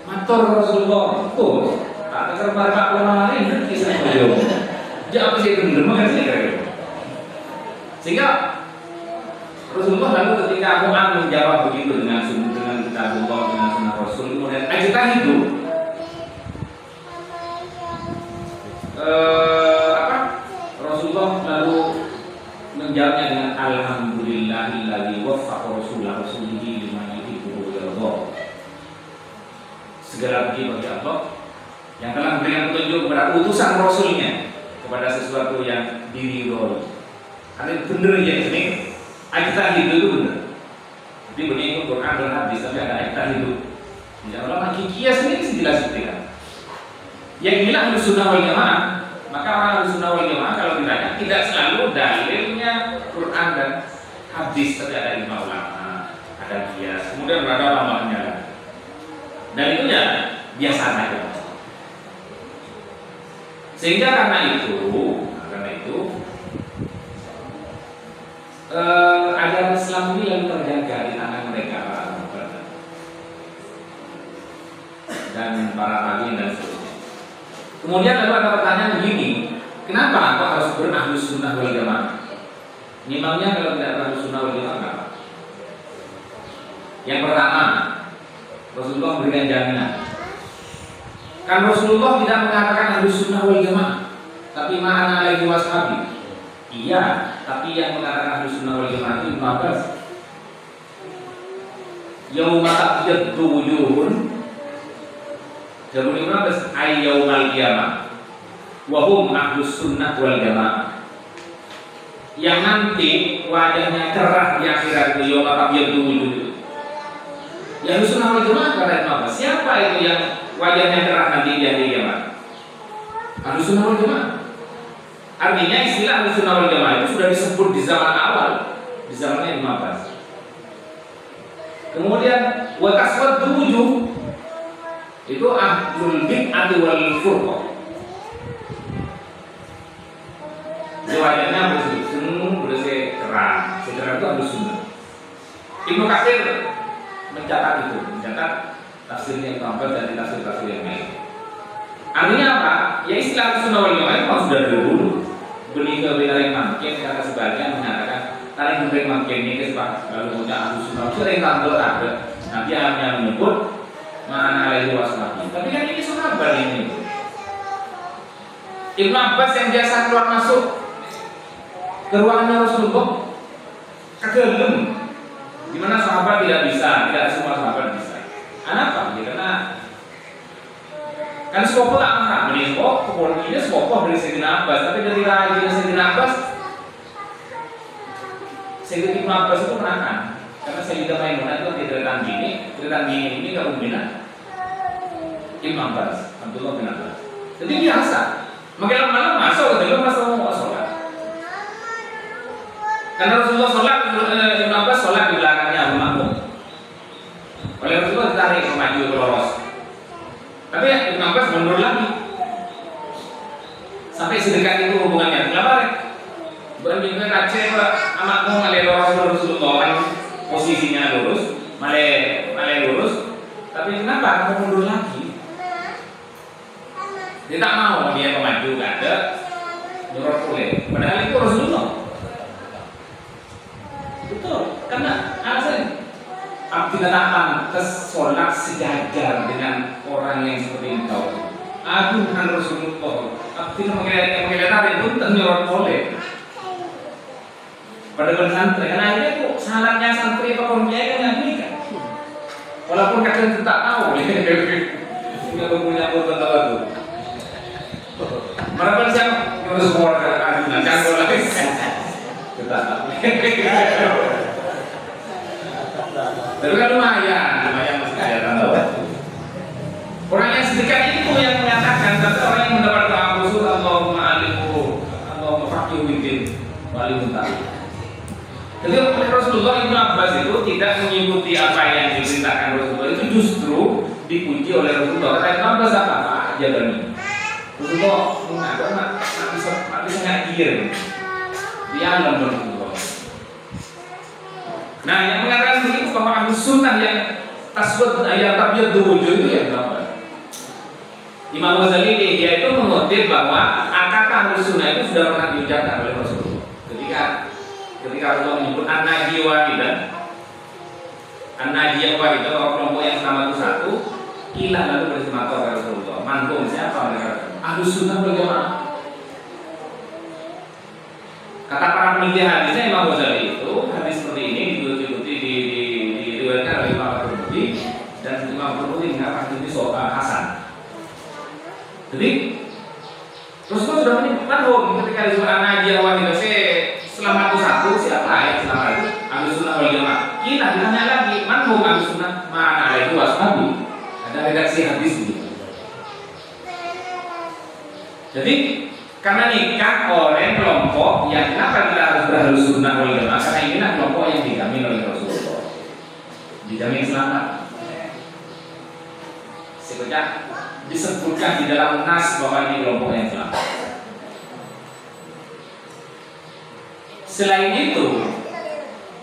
Matur Rasulullah, tuh, tak terkemar Pak ulama lain, kisah beliau. Dia apa sih benar makanya kira-kira. Sehingga Rasulullah lalu ketika Mu'adz menjawab begitu dengan kitabullah, dengan sunnah Rasul, kemudian ajtah itu Rasulullah lalu menjawabnya dengan alhamdulillahilladzi waffaqa rasulihi lima yuhibbu wa yarda. Segala puji bagi Allah yang telah memberikan petunjuk kepada utusan Rasulnya kepada sesuatu yang diridhoi. Karena benar ya ini ajtah itu benar. Jadi benih Quran dan hadis tapi ada ajtah itu. Tidak ulama kias ini jelas tidak. Yang inilah Ahlus Sunnah wal Jamaah. Maka orang Ahlus Sunnah wal Jamaah kalau ditanya tidak selalu dalilnya Quran dan hadis, tapi ada ijma ulama, ada kias, kemudian berada tambahnya. Dan itu ya biasa saja. Sehingga karena itu ajaran Islam ini yang terjaga di tangan mereka para sahabat dan para tabi'in dan seterusnya. Kemudian lalu ada pertanyaan begini, kenapa kok harus berahlus sunnah wal jamaah? Minimalnya kalau tidak berahlus sunnah wal jamaah apa? Yang pertama, Rasulullah memberikan jaminan. Kan Rasulullah tidak mengatakan ahlus sunnah wal jamaah, tapi ma'ana alaihi washabi. Iya, tapi yang mengatakan ahlus sunnah wal jamaah itu Ibnu Abbas. yauma tabyaddu wujuhun, kemudian ay yaumal qiyamah wa hum ahlus sunnah wal jamaah, yang nanti wajahnya cerah di akhirat itu yauma tabyaddu wujuhun. Yang sunnah wal jamaah kata Ibnu Abbas, siapa itu yang wajahnya cerah nanti di hari kiamat? Ahlus sunnah wal jamaah. Artinya istilah ahlus sunnah wal jamaah itu sudah disebut di zaman awal, di zamannya Ibnu Abbas. Kemudian wa taswaddu wujuh, itu ahlul bid'ah wal furqah. Wajahnya bersih cerah, cerah itu ahlus sunnah. Ibnu Katsir mencatat tafsirnya Ibnu Abbas dan tafsir-tafsir yang lain. Artinya apa? Ya istilah sunnah wal jamaah itu sudah dulu. Beli ke Tarik Mangkin, kata sebagian mengatakan Tarik Mangkin ini kesepakatan lalu ucap ahlu sunnah sering tampil ada. Nanti hanya menyebut mana alaihi wasallam. Tapi kan ini sahabat ini. Ibnu Abbas yang biasa keluar masuk ke ruangannya Rasulullah kegelem, di mana sahabat tidak bisa, tidak semua sahabat bisa. Kenapa? Ya, karena kan sekolah tak marah, ini kepolisinya sekolah dari Sayyidina Abbas, tapi dari rajin Sayyidina Abbas, Sayyidina Ibnu Abbas itu menahan, karena Sayyidah Maimunah itu cerita gini ini gak umumnya Ibnu Abbas, Abdullah bin Abbas. Jadi biasa, makin malam masuk ke dalam mau sholat. Karena Rasulullah sholat, Ibnu Abbas sholat di belakangnya Abu Makmum. Oleh Rasulullah ditarik maju ke loros. Tapi Ibnu Abbas mundur lagi. Sampai sedekat itu hubungannya. Kenapa? Berbandingkan Aceh Makmum oleh Rasulullah kan posisinya lurus, malah lurus. Tapi kenapa kamu mundur lagi? Dia tak mau dia maju, gak ada nurut boleh. Padahal itu Rasulullah. Betul, karena alasan abdi tak pantas sholat sejajar dengan orang yang seperti engkau. Aku bukan Rasulullah. Abdi mengira tarik pun nurut boleh. Pada santri, karena akhirnya kok syaratnya santri atau orang kiai kan yang berikan. Walaupun kadang kita tak tahu, nggak punya tentang itu. Mereka siapa? Harus keluar adunan, jangan boleh. Kita tapi kan lumayan masih kelihatan tahu. Orang yang sedekah itu yang menyatakan, tapi orang yang mendapat keampunan Allahumma alimu, Allahumma faqihu bidin, walimun ta'ala. Jadi oleh Rasulullah Ibnu Abbas itu tidak mengikuti apa yang diperintahkan Rasulullah, itu justru dipuji oleh Rasulullah. Kata Ibnu Abbas apa aja bani. Rasulullah mati sangat gier. Dia lembut Rasulullah. Nah, yang mengatakan begitu bahwa ahlus sunnah yang tasbut yang tabyaddu wujuh itu ya berapa? Imam Ghazali dia itu mengutip bahwa kata ahlus sunnah itu sudah pernah diucapkan oleh Rasulullah. Ketika Rasulullah menyebut an-naji wahidan, an-naji wahidan, kelompok yang selamat itu satu, kilah lalu bersemangat oleh Rasulullah. Mantum siapa mereka? Ahlus sunnah wal jamaah. Kata para peneliti hadisnya Imam Ghazali itu hadis seperti ini diriwayatkan oleh Imam Al-Qurtubi dan Imam Al-Qurtubi mengatakan ini soal Hasan. Jadi Rasulullah sudah menyebutkan ketika disebut an-naji wahidan selamat itu satu, siapa yang selamat itu? Ahlus sunnah wal jamaah. Kita ditanya lagi, manhum ahlus sunnah mana itu washabi. Ada redaksi hadis begitu. Jadi karena nikah oleh kelompok yang kenapa kita harus berahlus sunnah wal jamaah? Karena inilah kelompok yang dijamin oleh Rasulullah, dijamin selamat. Sebenarnya disebutkan di dalam nas bahwa ini kelompok yang selamat. Selain itu,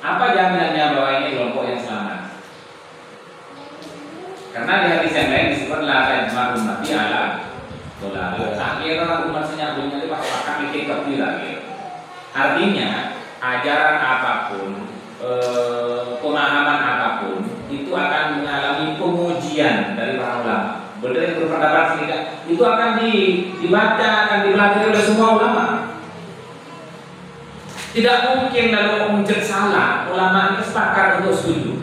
apa jaminannya bahwa ini kelompok yang selamat? Karena di hadis yang lain disebut la tajma'u ummati ala dhalal. Akhirnya umat senyambungnya itu akan mikir lagi. Artinya, ajaran apapun, pemahaman apapun itu akan mengalami pengujian dari para ulama. Benar yang berpendapat tidak, itu akan dibaca, akan dipelajari oleh semua ulama. Tidak mungkin lalu mengucap salah ulama itu sepakat untuk setuju.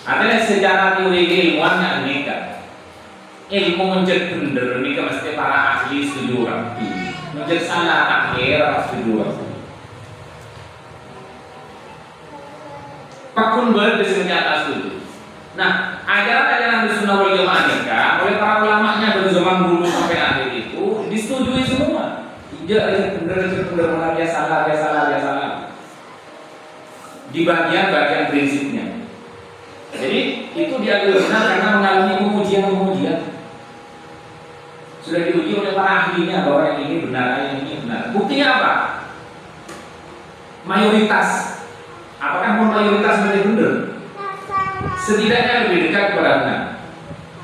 Artinya secara teori ilmuwan nikah, ilmu menjadi bener nikah mesti para ahli setuju rapi, menjadi salah akhir setuju rapi. Pakun berdasarkan atas setuju. Nah, ajaran-ajaran Ahlussunnah wal Jamaah nikah oleh para ulamanya dari zaman dulu sampai akhir itu disetujui semua. Tidak benar dia salah. Di bagian prinsipnya. Jadi itu dianggap benar karena mengalami pengujian. Sudah diuji oleh para ahlinya bahwa yang ini benar, yang ini benar. Buktinya apa? Mayoritas. Apakah mayoritas benar? Setidaknya lebih dekat kepada benar.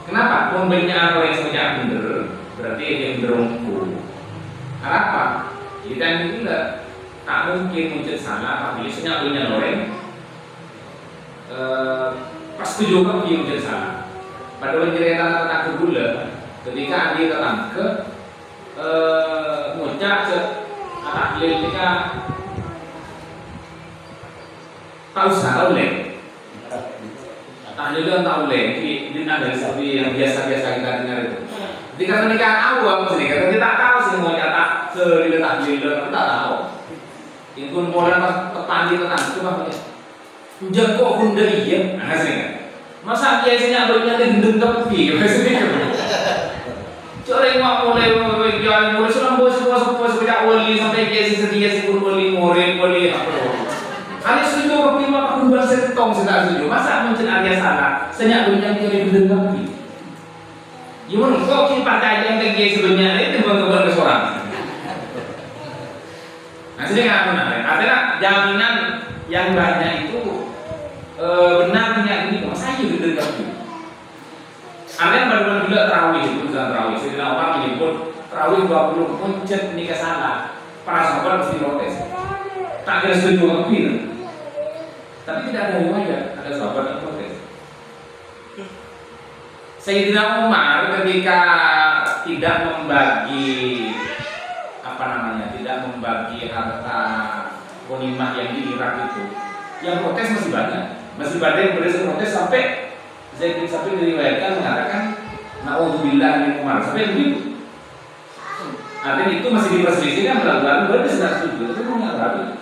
Kenapa? Pembenyakan orang yang sebanyak benar berarti dia berungku. Apa? Jadi kan juga tak mungkin muncul salah. Tapi senyapnya orang pas tujuh kali muncul salah. Padahal cerita tentang kegula ketika dia datang ke ngucap ke anak ketika tahu salah oleh. Nah, juga tahu leh, ini ada sapi yang biasa-biasa kita dengar itu. Ketika pernikahan awam sini, kita tak tahu sih mau nyata selihat tak tahu. Itu mulai terpandi tentang itu apa ya? Jago bunda iya, hasilnya. Masa biasanya bernyata gendeng tepi, maksudnya. Coreng mau mulai jalan mulai sulam bos sejak wali sampai kiai setia sepuluh wali apa? Kali setuju kopi mah pun bahasa tong sudah setuju. Masa muncul alias salah? Senyak dunia kita di kopi. Gimana? Kok kita pakai yang tinggi sebenarnya itu teman-teman ke seorang. Nah, sini nggak benar. Artinya jaminan yang banyak itu benar punya ini. Masa aja di kopi. Artinya benar-benar juga terawih itu bukan terawih. Sebenarnya orang menyebut terawih 20 muncul nikah salah. Para sahabat mesti protes. Tak kira setuju kopi. Tapi tidak ada riwayat, ada sahabat yang protes. Sayyidina Umar ketika tidak membagi tidak membagi harta ghanimah yang di Irak itu, yang protes masih banyak. Masih banyak yang protes sampai Zaid bin Sabit diriwayatkan mengatakan naudzubillah min Umar sampai begitu. Artinya itu masih diperselisihkan berlalu-lalu berarti sudah setuju, itu mengenai.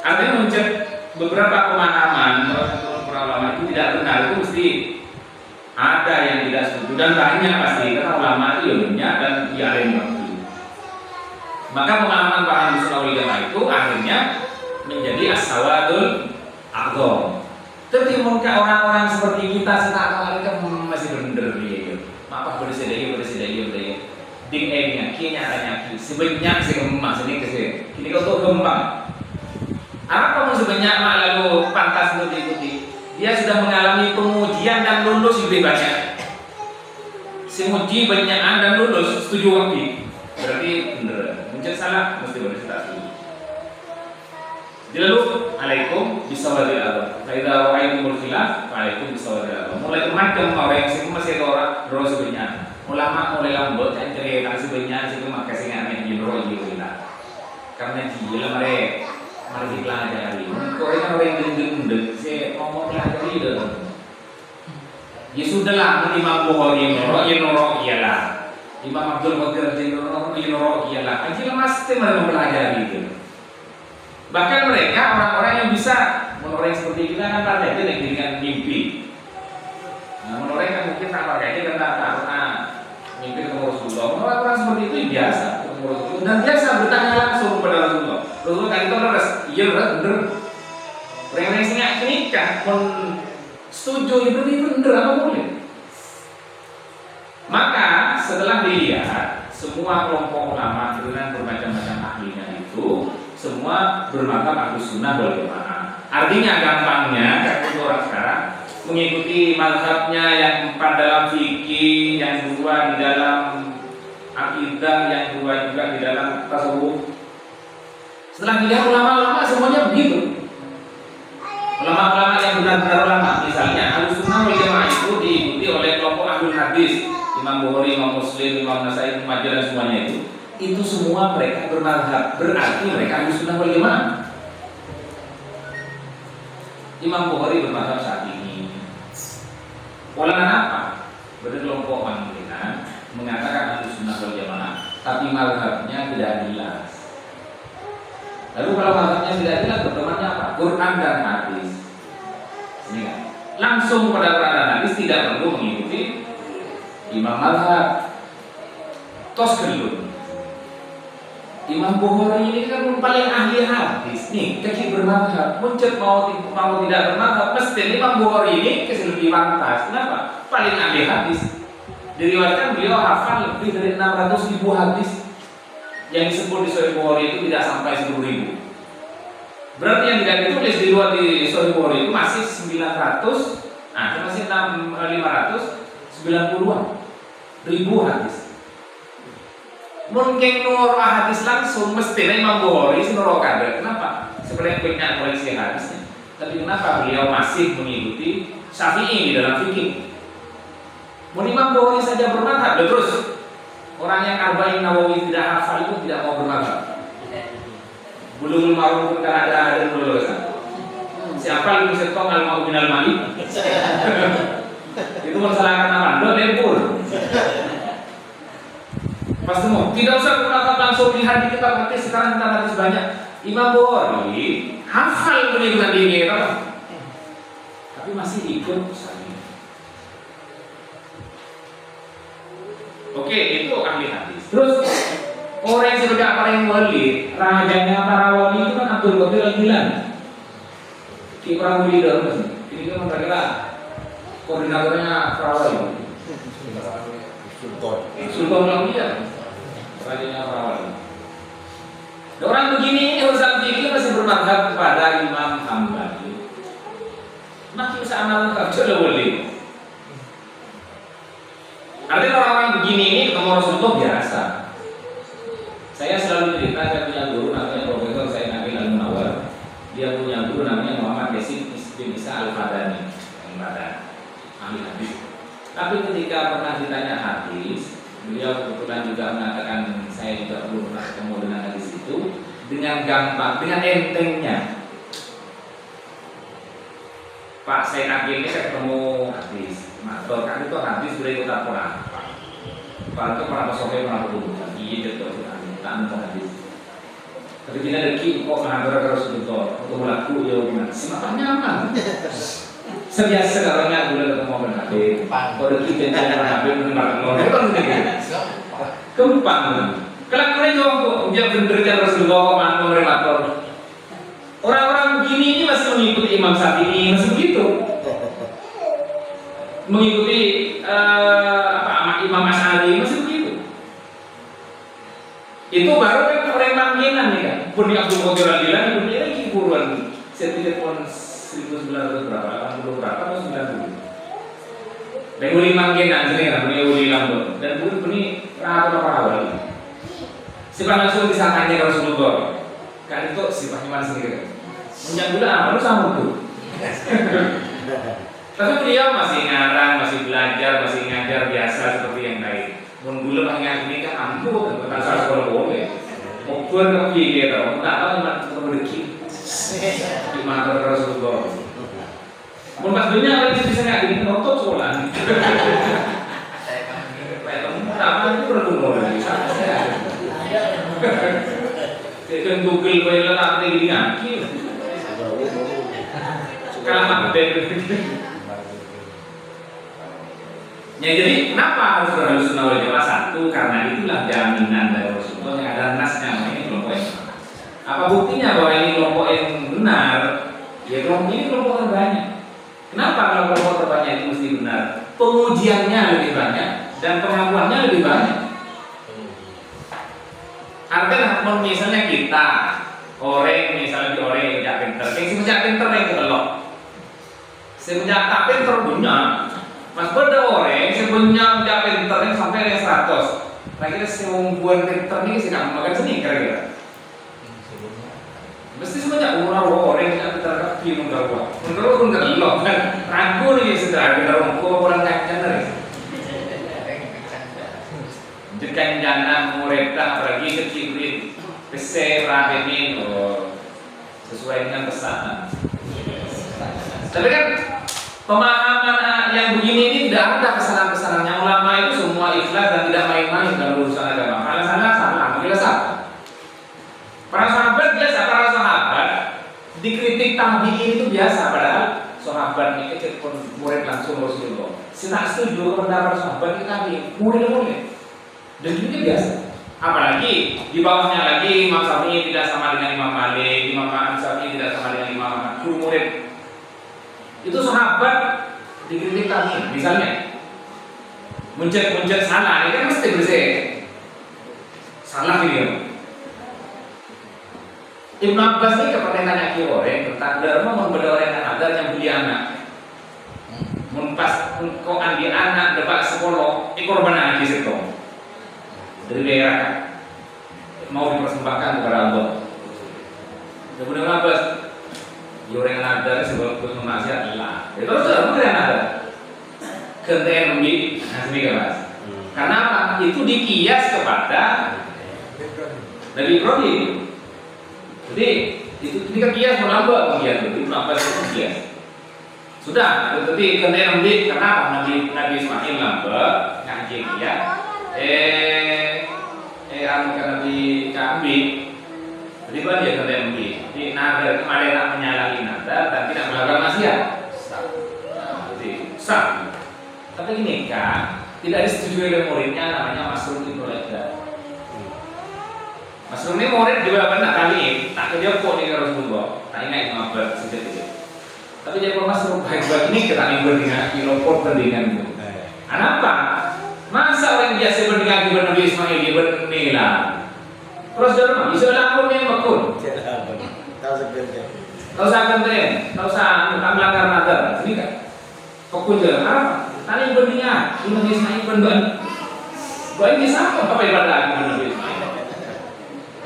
Artinya muncul beberapa pemahaman para ulama itu tidak benar, itu mesti ada yang tidak setuju dan banyak pasti karena ulama itu ya banyak dan ya ada yang mengerti. Maka pemahaman para Ahlussunnah wal Jamaah itu akhirnya menjadi as-sawadul a'dham. Tapi mungkin orang-orang seperti kita sekarang kan masih benar dia. Maaf bersedaya. Ding nya kinya adanya sebanyak segemah sini kesini. Kini kau tuh gembang. Apa sebenarnya mak lalu pantas untuk diikuti? Dia sudah mengalami pengujian dan lulus lebih banyak. Si uji banyakan dan lulus setuju waktu. Berarti benar. Mungkin salah mesti beristirahat. Lalu alaikum bisawadil Allah. Faidah wa'aikumul khilaf, alaikum bisawadil Allah. Mulai macam orang yang masih orang terus sebenarnya. Ulama mulai lambut dan cerita sebenarnya sih maka sih aneh jiro. Karena dia mereka mari pelajari. Kau ini orang yang gendeng, saya ngomong pelajari dong. Ya sudahlah, Imam Bukhari norok ialah, Imam Abdul Qadir norok ialah. Aja mesti mereka pelajari itu. Bahkan mereka orang-orang yang bisa menoreh seperti kita kan pada itu dengan mimpi. Nah, menoreh kan mungkin tak pakainya karena mimpi ketemu Rasulullah. Orang-orang seperti itu biasa ketemu Rasulullah dan biasa bertanya langsung kepada Rasulullah. Rasulullah kan itu leres, iya bener. Orang yang sengaja nikah pun setuju itu bener apa boleh. Maka setelah dilihat semua kelompok ulama dengan bermacam-macam ahlinya itu semua bermadzhab Ahlussunnah wal Jamaah. Artinya gampangnya kalau orang sekarang mengikuti mazhabnya yang empat dalam fikih, yang dua di dalam akidah, yang dua juga di dalam tasawuf. Setelah dilihat ulama-ulama semuanya begitu. Ulama-ulama yang benar-benar ulama, misalnya Ahlussunnah wal Jamaah itu diikuti oleh kelompok ahlul hadis, Imam Bukhari, Imam Muslim, Imam Nasai, Imam Majah dan semuanya itu semua mereka bermadzhab, berarti mereka Ahlussunnah wal Jamaah. Imam Bukhari bermadzhab Syafi'i. Polangan apa? Berarti kelompok Mu'tazilah mengatakan Ahlus Sunnah wal Jamaah, tapi mazhabnya tidak jelas. Lalu kalau mazhabnya tidak jelas, bertemannya apa? Quran dan hadis. Ini kan? Langsung pada Quran dan hadis, tidak perlu mengikuti imam mazhab. Tos kelun. Imam Bukhari ini kan paling ahli hadis nih, kaki bermadhab. Muncul mau tidak bermadhab, mesti Imam Bukhari ini lebih pantas. Kenapa? Paling ahli hadis. Diriwayatkan beliau hafal lebih dari 600.000 hadis. Yang disebut di Sahih Bukhari itu tidak sampai 10.000. Berarti yang tidak ditulis di luar di Sahih Bukhari itu masih 900, masih 590-an ribu hadis. Mungkin nur hadis langsung mestinya Imam Bukhari senurut kader. Kenapa? Sebenarnya punya koleksi hadisnya. Tapi kenapa beliau masih mengikuti Syafi'i di dalam fikih? Imam Bukhari saja bermadhab, terus orang yang Arba'in Nawawi tidak hafal itu tidak mau bermadhab. Belum marum pun kan ada dulu kan. Siapa yang bisa tong al-mau bin al-malik? Itu masalah kenapa? Lo lembur. Pas semua, tidak usah bermadhab langsung lihat di kitab hadis. Sekarang kitab hadis banyak. Imam Bukhari hafal meninggal diri, tapi masih ikut Syafi'i. Oke, itu ahli hadis. Terus orang yang sudah paling wali, rajanya para wali itu kan Abdul Qadir Al-Jilani. Orang wali dalam sini. Ini kan kira-kira koordinatornya para wali. Sultan Aulia, rajanya para wali. Orang begini urusan fikih masih bermadhab kepada Imam Hambali. Makin usaha amal kerja wali. Artinya orang-orang begini ini ketemu Rasulullah biasa. Saya selalu cerita, saya punya guru namanya Profesor Said Nabil Al-Munawwar. Dia punya guru namanya Muhammad Yasin bin Isa Al-Fadani, ahli hadis. Tapi ketika pernah ditanya hadis, beliau kebetulan juga mengatakan saya juga belum pernah ketemu dengan hadis itu, dengan gampang, dengan entengnya. Pak Said Nabil ini saya ketemu hadis. Matur kan itu hadis sudah ikut Al-Quran. Pak itu pernah bersohbah pernah berhubung. Iya betul. Tak mau hadis. Tapi kita deki kok mengajar terus betul. Untuk melaku ya gimana? Siapa nyaman? Sebiasa karena gula ketemu dengan hadis. Kalau deki pencari dengan hadis mendengar orang itu kan begitu. Kempang. Kalau kalian jawab dia bercerita Rasulullah mana memberitahu. Orang-orang begini ini masih mengikuti Imam Syafi'i masih begitu. Mengikuti Imam Asy'ari masih begitu. Itu baru kan orang manggilan nih kan. Pun di Abdul Qadir Al-Jilani pun dia lagi buruan. Saya tidak pun 1900 berapa, 80 berapa atau 90. Dan uli manggilan sini kan, uli lambut. Dan ini rata apa awal. Sifat langsung disangkanya kalau Rasulullah. Kan itu sifatnya mana sendiri kan. Menjak gula apa lu sama tuh. Tapi beliau masih ngarang, masih belajar, masih ngajar biasa seperti yang lain. Mun gula panggil ini kan ampuh, bukan salah sekolah boleh. Mungkin kaki gitu, tak tahu cuma berdeki. Gimana Rasulullah? Mun pas dunia apa yang bisa nggak gini nonton sekolah. Apa itu berguna lagi? Kan Google boleh lah tinggi ngaki. Kalah dari ya, jadi kenapa harus berhalus sunnah wal jamaah? Satu, karena itulah jaminan dari Rasulullah yang ada nasnya ini kelompok yang benar. Apa buktinya bahwa ini kelompok yang benar? Ya kelompok ini kelompok terbanyak. Kenapa kalau kelompok terbanyak itu mesti benar? Pengujiannya lebih banyak dan pengakuannya lebih banyak. Artinya misalnya kita orang misalnya di orang yang tidak pinter, yang semenjak pinter yang ketelok, semenjak tak pinter punya. Mas beda orang sebenarnya tidak pinter yang sampai ada 100. Kira-kira semua pinter ini sih kamu makan seni kira-kira. Mesti sebenarnya orang yang tidak pinter kaki menggawat, menggawat pun ketelok kan. Ragu nih sudah pinter orang kacan dari. Jika jana mereka apalagi kecil besar rapiin sesuai dengan pesanan. Tapi kan pemahaman yang begini ini tidak ada kesalahan-kesalahan. Yang ulama itu semua ikhlas dan tidak main-main dalam urusan agama. Kalau salah, mungkin salah. Para sahabat biasa, para sahabat dikritik tabi'in itu biasa, padahal sahabat ini kecil pun murid langsung Rasulullah. Saya setuju kepada para sahabat kita di murid-murid. Dan itu biasa. Apalagi di bawahnya lagi Imam Syafi'i tidak sama dengan Imam Malik, Imam Syafi'i tidak sama dengan Imam Ahmad, guru murid. Itu sahabat dikritik tabi'in. Misalnya muncul salah, ini kan mesti bersih. Salah dia. Ibnu Abbas ini kepada tanya orang tentang dharma membeda orang yang ada yang beli anak. Pas kau ambil anak depan sekolah, korban anak di situ. Dari daerah kan mau dipersembahkan kepada Allah. Ibnu Abbas, orang yang ada sebab bermaksiat lah. Itu terus yang ada. Kenteng lebih nasib Mas. Karena apa? Itu dikias kepada Nabi Ibrahim. Jadi ini kan kias menambah kias itu nambah itu kias. Sudah, tetapi kena ambil kenapa Nabi Ismail nambah ngaji kias. Nabi Kambi. Jadi kan dia kena ambil. Jadi nadar kemarin tak menyalahi nadar dan tidak melanggar maksiat. Jadi sah. Tapi ini kan tidak disetujui oleh muridnya namanya Masrur bin Raja. Mas ini murid juga pernah kali tak kerja kok nih Rasulullah, tak ingat ngabar sedikit. Tapi dia kalau Mas baik-baik ini kita nih berdingan, kilopor berdingan itu. Kenapa? Masa orang biasa berdingan di Nabi Ismail dia bernilai. Terus dia bisa lakukan yang makun. Tahu usah kenteng, tahu usah melanggar nadar, jadi kan? Fokus jalan apa? Tadi berdingan, Nabi Ismail berdingan. Baik bisa apa ibadah Nabi Ismail?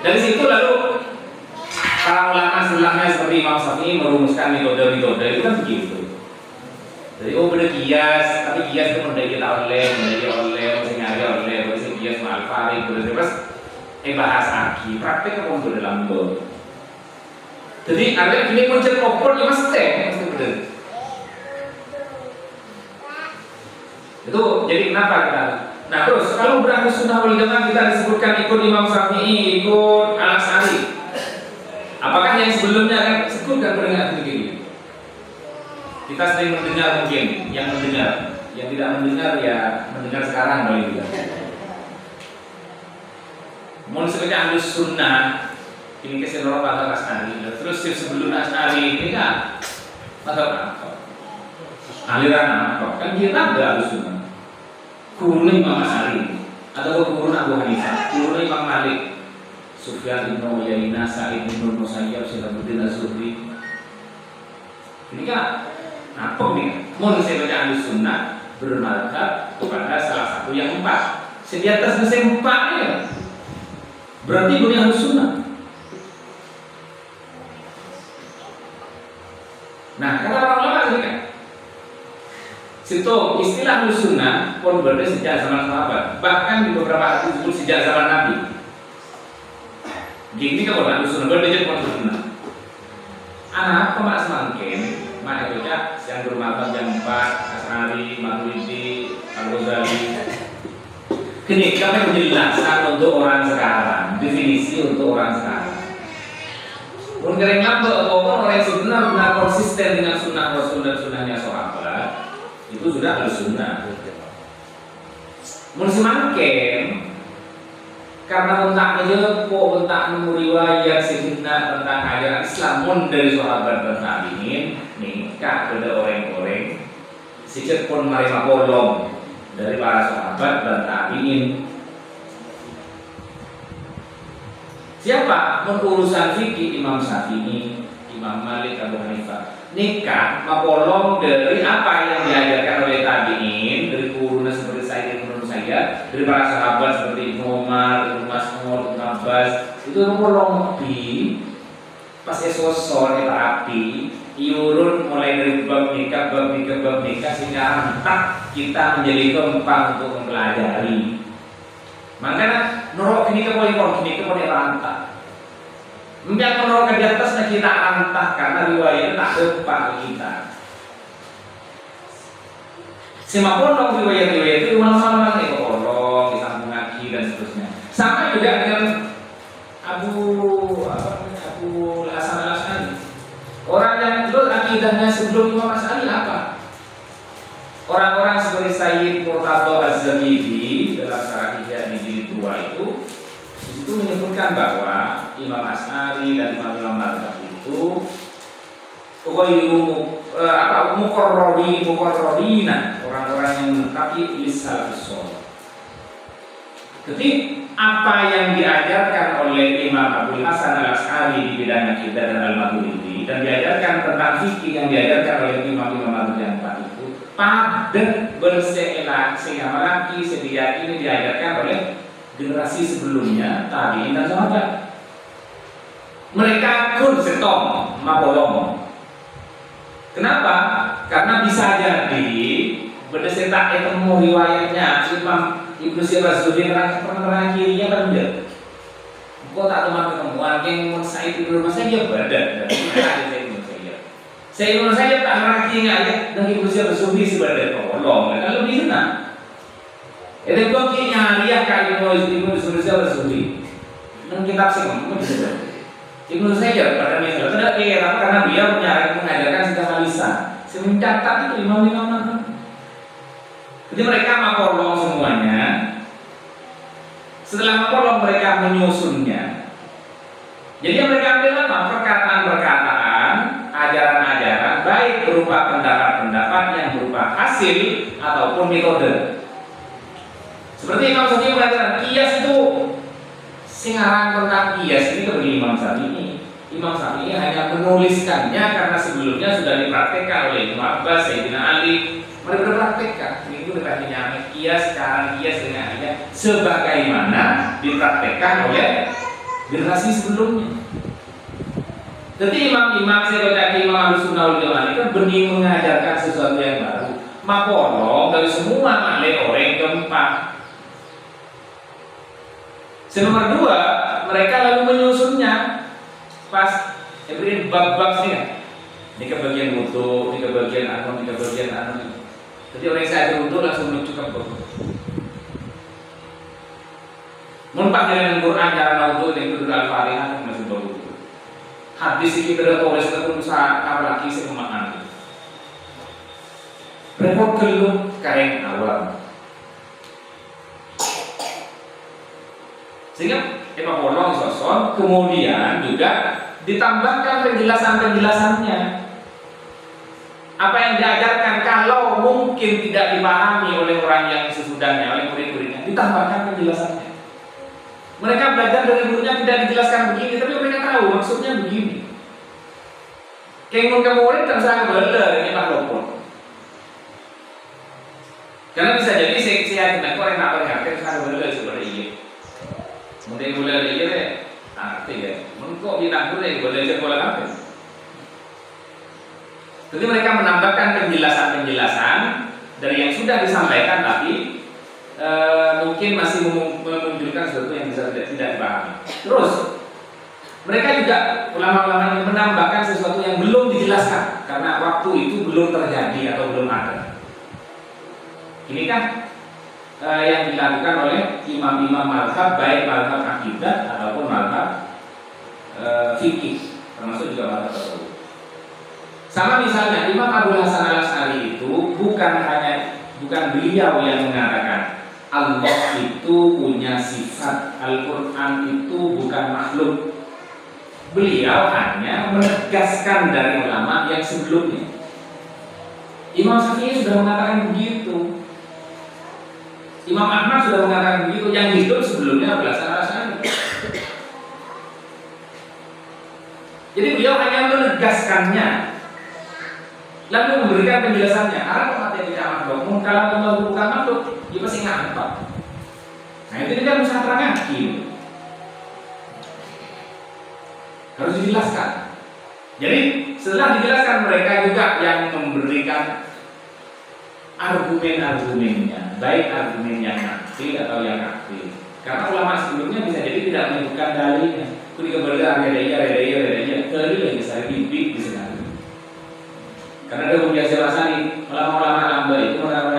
Dari situ lalu para ulama sebelumnya seperti Imam Syafi'i merumuskan metode itu kan begitu. Jadi beda kias, tapi kias itu menjadi kita oleh, menjadi kias Al-Farid, terus bahas lagi, praktek apa untuk dalam itu. Jadi ada ini muncul opor ya mesti betul. Itu jadi kenapa kita? Nah terus kalau berahli sunnah wal jamaah kita disebutkan ikut Imam Syafi'i, ikut Al-Asy'ari. Apakah yang sebelumnya kan sebutkan pendengar begini? Kita sering mendengar mungkin, yang tidak mendengar ya mendengar sekarang paling tidak. Mau sebenarnya ahli sunnah ini keseluruhan pada Asy'ari. Terus sebelum Asy'ari ini kan pada apa? Aliran apa? Kan kita ada ahli sunnah. Guru Imam Asy'ari atau guru Abu Hanifah, guru Imam Malik, Sufyan bin Uyainah, Sa'id bin Musayyab, Syahabuddin Az-Zuhri. Ini kan apa nih? Mau saya baca ahli sunnah bermadhab kepada salah satu yang empat. Di atas mesin empat ya. Berarti guru ahli sunnah. Nah, kata orang lama ini kan. Situ istilah sunnah pun berada sejak zaman sahabat, bahkan di beberapa hadis disebut sejak zaman Nabi. Gini kan orang sunnah berbeda dengan sunnah. Anak pemak semangkin, mana baca yang bermata jam 4, Asy'ari, Maturidi, Al-Ghazali. Kini kami menjelaskan untuk orang sekarang, definisi untuk orang sekarang. Pun kering lambat ataupun orang yang benar-benar konsisten dengan sunnah Rasul dan sunnahnya sahabat. Itu sudah harus sunnah. Mun semakin karena tentang menjepuk, tentang riwayat sejenak tentang ajaran Islam mun dari sahabat dan tabi'in nikah pada orang-orang sejak pun mereka bolong dari para sahabat dan tabi'in. Siapa mengurusan fikih? Imam Syafi'i, Imam Malik, Abu Hanifah. Nikah mapolong dari apa yang diajarkan oleh tabi'in, dari guru seperti Sayyid Ibnu Musayyab, dari para sahabat seperti Ibnu Umar, Ibnu Mas'ud, Ibnu Abbas. Itu mapolong di pas sosor kita api iurun mulai dari bab nikah sehingga rentak kita menjadi gampang untuk mempelajari. Makanya norok ini kemudian rantak. Mungkin kalau di atasnya kita antah karena riwayat tak depan kita. Sema pondok riwayat-riwayat itu ulama-ulama kayak pondok, di kampung ngaji dan seterusnya. Sama juga dengan Abu Hasan Al-Asy'ari. Orang yang dulu akidahnya sebelum Imam Asy'ari apa? Orang-orang seperti Sayyid Murtadha Az-Zabidi dalam Syarah Ihya di jilid 2 itu menyebutkan bahwa Imam Asy'ari dan imam-imam mazhab itu muqarrabina, orang-orang yang menetapi salafus saleh. Jadi apa yang diajarkan oleh Imam Abu Hasan Al-Asy'ari di bidang akidah dan Al-Maturidi dan diajarkan tentang fikih yang diajarkan oleh imam-imam mazhab yang itu pada bersama lagi sedia ini diajarkan oleh generasi sebelumnya tabi'in dan sahabat. Mereka pun setong mabolong. Kenapa? Karena bisa jadi berdasarkan tak ketemu riwayatnya Imam Ibnu Sirah Zuhri pernah kirinya kan dia. Kok tak teman ketemuan yang Said Ibnu Musayyib berada. Saya Ibnu Musayyib tak merakinya ya dan Ibnu Sirah Zuhri sebenarnya tolong. Kalau di sana itu kok nyari ya kayak Ibnu Sirah Zuhri. Dan kitab sih kamu bisa. Ibnu Musayyib pada misalnya tidak karena dia mengajarkan secara lisan. Mencatat itu imam-imam mazhab. Jadi mereka makolong semuanya. Setelah makolong mereka menyusunnya. Jadi yang mereka ambil apa? Perkataan-perkataan, ajaran-ajaran, baik berupa pendapat-pendapat yang berupa hasil ataupun metode. Seperti Imam Syafi'i mengatakan kias itu singaran tentang kias ini kepada Imam Syafi'i. Imam Syafi'i hanya menuliskannya karena sebelumnya sudah dipraktekkan oleh Ibnu Abbas, Sayyidina Ali. Mereka berpraktekkan. Itu artinya kias, cara kias dengan ayat sebagaimana dipraktekkan oleh generasi sebelumnya. Jadi imam-imam seperti Imam Ahlussunnah wal Jamaah itu benih mengajarkan sesuatu yang baru. Mapolong dari semua malih orang keempat. Nomor 2, mereka lalu menyusunnya. Pas beri bab-bab sih kan. Ini kebagian wudu, ini kebagian anu, ini kebagian anu. Jadi orang yang saya wudu langsung menunjukkan wudu. Mun panggilan Quran cara wudu ini kudu Al-Fatihah masih wudu. Hadis iki tertulis pun bisa apalagi sing maknane. Repot kelum kareng awal. Sehingga Imam Polong sosok kemudian juga ditambahkan penjelasan-penjelasannya. Apa yang diajarkan kalau mungkin tidak dipahami oleh orang yang sesudahnya, oleh murid-muridnya, ditambahkan penjelasannya. Mereka belajar dari gurunya tidak dijelaskan begini, tapi mereka tahu maksudnya begini. Kengun ke murid kan saya beler ini maklum. Karena bisa jadi saya tidak orang nak berhati saya beler seperti ini. Mungkin beler ini deh. Arti ya, kok ditangkul ya boleh bola apa? Jadi mereka menambahkan penjelasan-penjelasan dari yang sudah disampaikan, tapi mungkin masih menunjukkan sesuatu yang bisa tidak dipahami. Terus mereka juga ulama-ulama yang menambahkan sesuatu yang belum dijelaskan karena waktu itu belum terjadi atau belum ada. Ini kan yang dilakukan oleh imam-imam mazhab, baik mazhab akidah ataupun mazhab fikih, termasuk juga mazhab tersebut. Sama misalnya Imam Abu Hasan Al-Asy'ari itu bukan beliau yang mengatakan Allah itu punya sifat, Al-Quran itu bukan makhluk. Beliau hanya menegaskan dari ulama yang sebelumnya. Imam Syafi'i sudah mengatakan begitu. Imam Ahmad sudah mengatakan begitu, yang hidup sebelumnya Abu Hasan Al-Asy'ari. Jadi beliau hanya menegaskannya, lalu memberikan penjelasannya. Arab kata tidak makhluk, kalau Allah bukan makhluk, dia pasti nggak. Nah itu kan bisa terangati, harus dijelaskan. Jadi setelah dijelaskan, mereka juga yang memberikan argumen-argumennya, baik argumen yang nakli atau yang akli. Karena ulama sebelumnya bisa jadi tidak menyebutkan dalilnya. Ketika berada redaya, tadi yang bisa bibit di sana. Karena ada kebiasaan nih, ulama-ulama lambat itu orang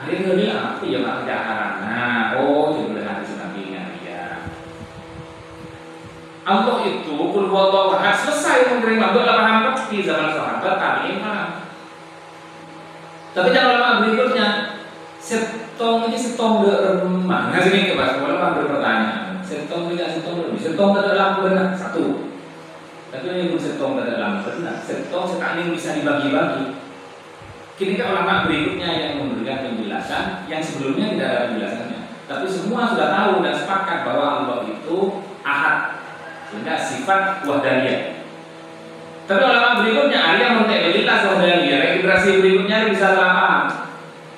Dia bilang, apa ya Pak kejaharan? Nah, oh itu benar hadis Nabi-nya dia. Allah itu kul huwallahu ahad selesai menerima doa paham pasti zaman sahabat tabi'in paham. Tapi jangan lama berikutnya setong ini setong remah. Nah sini ke Mas, kalau berpertanyaan, setong tidak setong lebih, setong tidak dalam benar satu. Tapi ini pun setong tidak dalam benar. Setong sekarang ini bisa dibagi-bagi. Kini kan ulama berikutnya yang memberikan penjelasan yang sebelumnya tidak ada penjelasannya. Tapi semua sudah tahu dan sepakat bahwa Allah itu ahad, sehingga sifat wahdaniyah. Tapi ulama berikutnya ada yang menteoritas wahdaniyah. Regenerasi berikutnya bisa salah paham.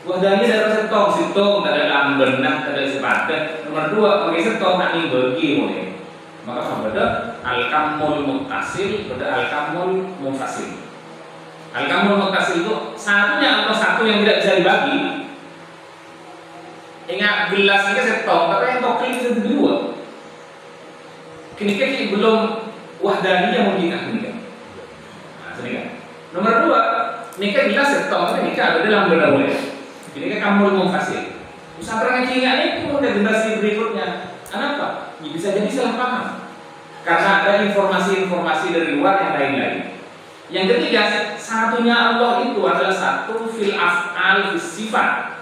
Wahdaniyah dari setong tidak dalam benar, tidak sepakat. Nomor dua, pakai setong tak bagi mulai. Maka berbeda al-kamul muttasil, berbeda al-kamul munfasil. Al-kamul muttasil itu satunya atau satu yang tidak bisa dibagi. Ingat gelas ini setong, tapi yang tokil itu dua. Kini belum wahdaniyah mungkin kan? Nah, sini kan. Nomor dua, nikah gelas setong, tapi nikah ada dalam benar boleh. Kini kan kamul munfasil. Pesantren yang ini itu udah generasi berikutnya. Kenapa? Ya, bisa jadi salah paham. Karena ada informasi-informasi dari luar yang lain-lain. Yang ketiga, satunya Allah itu adalah satu fil af'al fis sifat.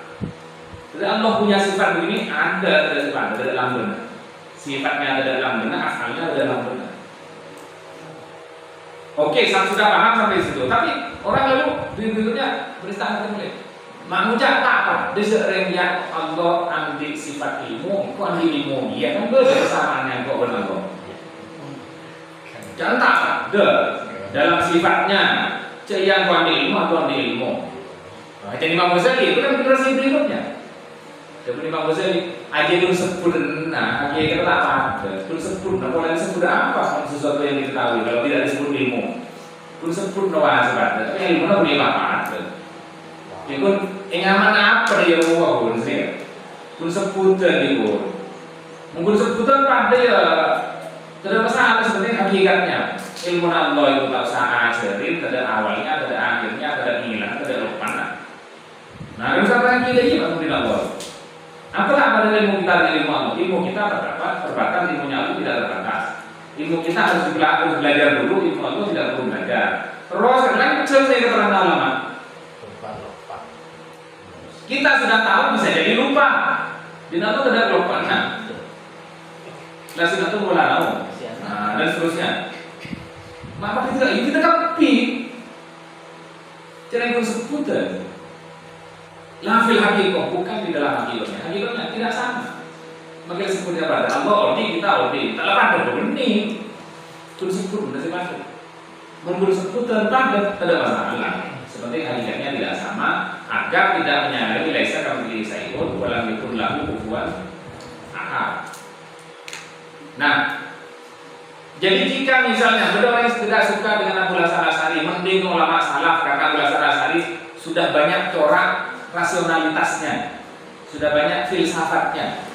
Jadi Allah punya sifat begini ada dalam benar. Sifatnya ada dalam benar, af'alnya ada dalam benar. Oke, saya sudah paham sampai situ. Tapi orang lalu berikutnya beristighfar mulai. Mengucap apa? Disering ya Allah ambil sifat ilmu, kok ambil ilmu? Ya kan bersamaannya kok benar kok. Jangan tak ada. Dalam sifatnya yang ambil ilmu atau ambil ilmu. Jadi Imam Ghazali itu kan generasi berikutnya. Jadi Imam Ghazali aja dulu sempurna, aja kata apa? Dulu sempurna, kalau sempurna apa? Sesuatu yang diketahui kalau tidak disebut ilmu. Dulu sempurna wah sebab, tapi ilmu itu boleh apa? Ya pun engaman apa dia mau pun sih? Dulu sempurna gitu. Mungkin sempurna pada ya tidak masalah sebenarnya hakikatnya. Ilmu Allah itu tak usah ajarin, ada awalnya, ada akhirnya, ada hilang, ada lupa. Nah, harus apa yang kita ini mungkin Allah. Apalah pada ilmu kita dari ilmu Allah? Ilmu kita terbatas, ilmunya Allah tidak terbatas. Ilmu kita harus belajar dulu, ilmu Allah tidak perlu belajar. Terus yang kecil saya keterangan ulama. Kita sudah tahu bisa jadi lupa. Di Allah tidak lupa. Nah, itu mulai tahu. Nah, dan seterusnya. Maka kita kapi cara yang seputar lafil hakikoh bukan di dalam hakikatnya tidak sama. Maka seperti apa? Allah odi kita odi, tak lepas dari ini pun sebut sudah sebut. Menurut seputar pada tidak masalah. Seperti hakikatnya tidak sama agar tidak menyalahi laisa kami sayyid walam yakun lahu kufuwan ahad. Nah, jadi jika misalnya ada orang yang tidak suka dengan Abu Hasan Asy'ari, mending ulama salaf karena Abu Hasan Asy'ari sudah banyak corak rasionalitasnya, sudah banyak filsafatnya.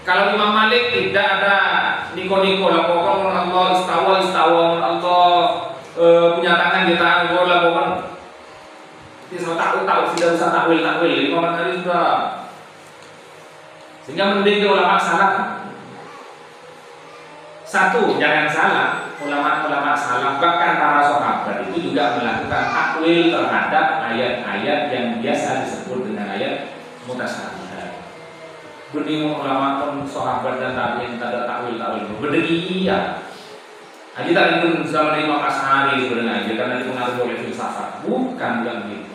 Kalau Imam Malik tidak ada niko-niko, lakukan Allah istawa Allah punya tangan kita Allah lakukan. Tidak tahu tidak usah takwil. Imam Malik sudah sehingga mending ulama salaf. Satu, jangan salah, ulama-ulama salaf bahkan para sahabat itu juga melakukan takwil terhadap ayat-ayat yang biasa disebut dengan ayat mutasyabih. Benih ulama pun sahabat dan tabi'in tidak takwil. Berdiri Haji tadi pun zaman Imam Asy'ari sebenarnya karena itu mengatur oleh filsafat, bukan begitu.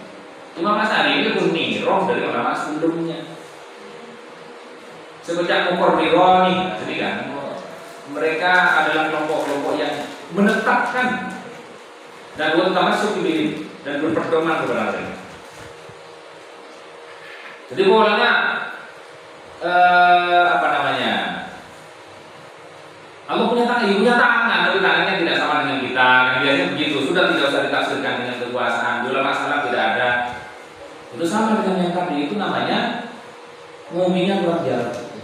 Imam Asy'ari itu niroh dari ulama sebelumnya. Semenjak Muqarrirani, jadi kan mereka adalah kelompok-kelompok yang menetapkan dan terutama suku dan berpedoman kepada mereka. Jadi bolanya Allah punya tangan, tapi tangannya tidak sama dengan kita. Kan biasanya begitu, sudah tidak usah ditafsirkan dengan kekuasaan. Dulu masalah tidak ada. Itu sama dengan yang tadi, itu namanya ngomongnya luar biasa.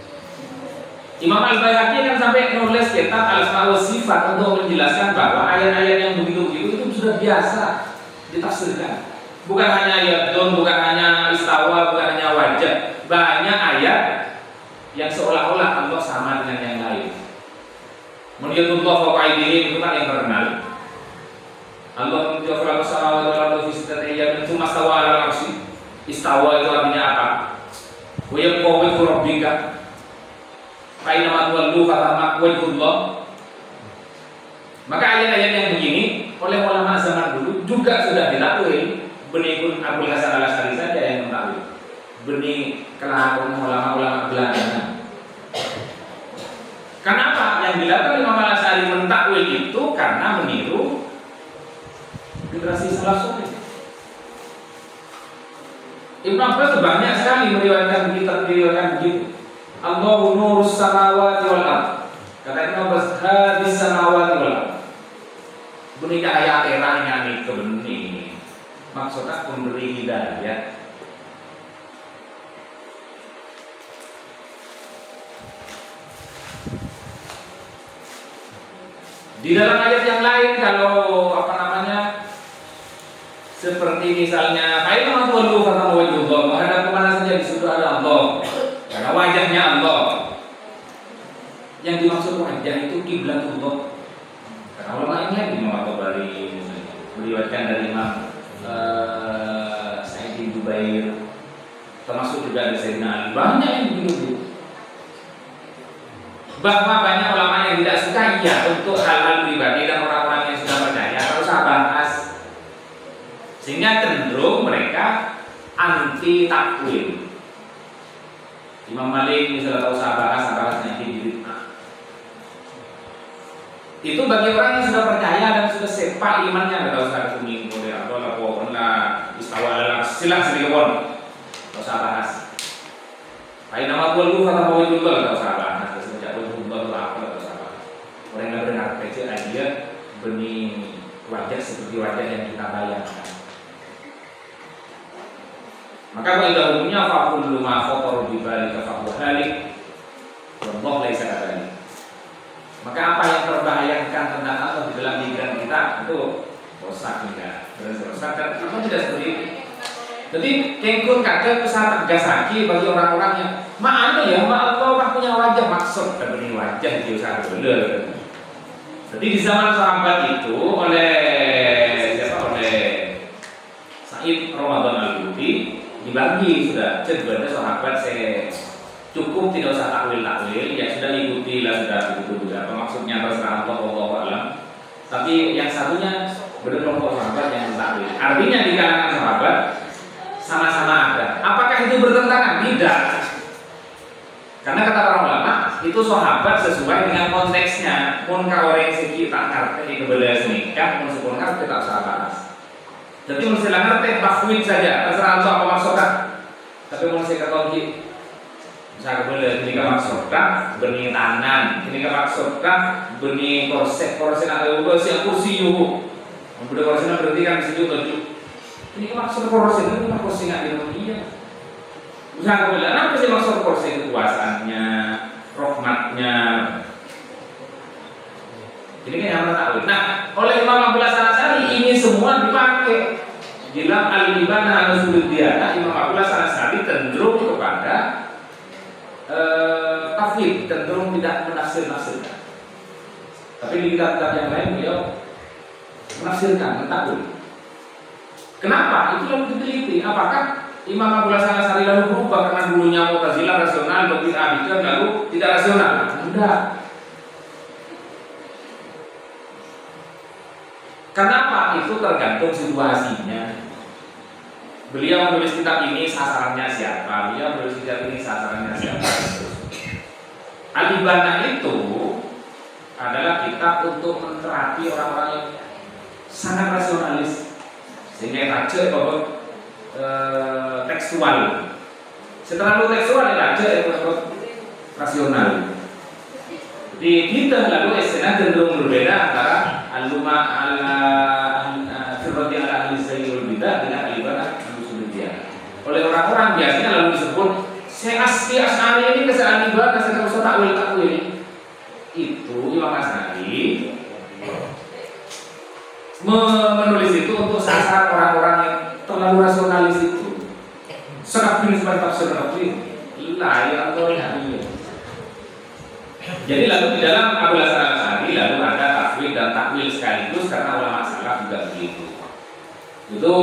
Imam Al-Baihaqi kan sampai nulis kitab Al-Asma' wa Sifat untuk menjelaskan bahwa ayat-ayat yang begitu-begitu itu sudah biasa ditafsirkan. Bukan hanya yadun, bukan hanya istawa, bukan hanya wajah. Banyak ayat yang seolah-olah Allah sama dengan yang lain. Menurut Allah itu kan yang terkenal. Allah menjawab sama Allah fi sittati ayyamin tsumma stawa 'alal 'arsy. Istawa itu artinya apa? Wa yaqulu rabbika fa inna ma tuwallu fa thamma wajhullah. Maka ayat-ayat yang begini oleh ulama zaman dulu juga sudah ditakwil. Benih pun Abdul Hasan Al-Asy'ari saja yang mentakwil. Benih kelakon ulama-ulama Belanda. Kenapa yang dilakukan Imam Al-Asy'ari mentakwil itu? Karena meniru generasi salaf saleh. Ibnu Abbas banyak sekali meriwayatkan begitu. Allahu nurus samawati wal ardh. Kata Ibnu Abbas, hadis samawati wal ardh. Benih ayat eranya ini kebenih. Maksudnya pemberi hidayah. Di dalam ayat yang lain kalau seperti misalnya aina tuwallu fa wajhullah, menghadap kemana saja di situ ada Allah. Karena wajahnya Allah. Yang dimaksud wajah itu kiblatullah. Karena ulama yang lain Imam At-Tabari meriwayatkan dari Imam Sa'id bin Jubair, termasuk juga dari Sayyidina Ali. Banyak yang begitu. Bahwa banyak ulama yang tidak suka untuk hal-hal pribadi dan orang-orang yang sudah percaya harus bahas, sehingga cenderung mereka anti takwil. Imam Malik misalnya tahu bahas nanti bid'ah. Itu bagi orang yang sudah percaya dan sudah sepak imannya, nggak tahu usah kuning boleh atau lah istawa dalam silang sedikit tahu bahas. Kayak nama tuan lu kata mau itu nggak tahu bahas. Sejak Allah apa tahu bahas. Orang yang benar kecil aja benih wajah seperti wajah yang kita bayangkan. Maka pada umumnya fakul ma khatar bi balika fakul halik wallahu laisa kadzalik. Maka apa yang terbayangkan tentang Allah di dalam pikiran kita itu rusak tidak, rusak dan apa tidak seperti itu. Jadi kengkun kadang bisa tegas lagi bagi orang-orang yang mana ya Allah punya wajah, maksud dari wajah di usaha benar. Jadi di zaman sahabat itu oleh Sa'id Ramadan Al-Buti dibagi sudah sebenarnya sahabat saya cukup tidak usah takwil ya sudah ikuti lah sudah begitu juga apa maksudnya terserah Allah alam. Tapi yang satunya benar kelompok sahabat yang takwil, artinya di kalangan sahabat sama-sama ada. Apakah itu bertentangan? Tidak, karena kata para ulama itu sahabat sesuai dengan konteksnya. Pun kalau orang segi tak ngerti kebelas nikah pun sepun ngerti tak usah bahas. Jadi mesti ngerti takwil saja terserah Allah apa maksudnya. Tapi mesti ketahui misalnya boleh ketika maksudkan benih tangan, ketika maksudkan benih korset atau kursi yuhu. Kemudian korsetnya berarti kan disitu baju. Ini maksud korset itu kan kursi nggak Indonesia. Misalnya boleh, apa sih maksud korset itu kekuasaannya, rahmatnya. Jadi kan yang tahu. Nah, oleh Imam Abdul Hasan Al-Asy'ari ini semua dipakai. Dalam Al-Ibana Al-Suludiyah, Imam Abdul Hasan Al-Asy'ari cenderung kepada tafwid, cenderung tidak menafsir-nafsirkan. Tapi di kitab-kitab yang lain beliau menafsirkan, mentakwil. Kenapa? Itu lalu diteliti. Apakah Imam Abdul Hasan Al-Asy'ari lalu berubah karena dulunya Mu'tazilah rasional, bid'ah lalu tidak rasional? Tidak. Kenapa? Itu tergantung situasinya. Beliau menulis kitab ini sasarannya siapa? Beliau menulis kitab ini sasarannya siapa? Al-Ibana itu adalah kitab untuk menterapi orang-orang yang sangat rasionalis, sehingga raja bahwa tekstual. Setelah lu tekstual raja itu rasional. Di kita lalu istilah cenderung berbeda antara al-luma al-firqati ala al-zayyul bidah dengan al-ibana al-usuliyah. Oleh orang-orang biasanya lalu disebut saya asli Asy'ari ini kesalahan ibada, saya usah takwil. Itu Imam Asy'ari menulis itu untuk sasaran orang-orang yang terlalu rasionalis itu. Serapin sebagai tafsir Rabbin. Layak atau tidak. Jadi lalu di dalam Abul Hasan Al-Asy'ari lalu ada tafwid dan takwil sekaligus karena ulama salaf juga begitu. Itu.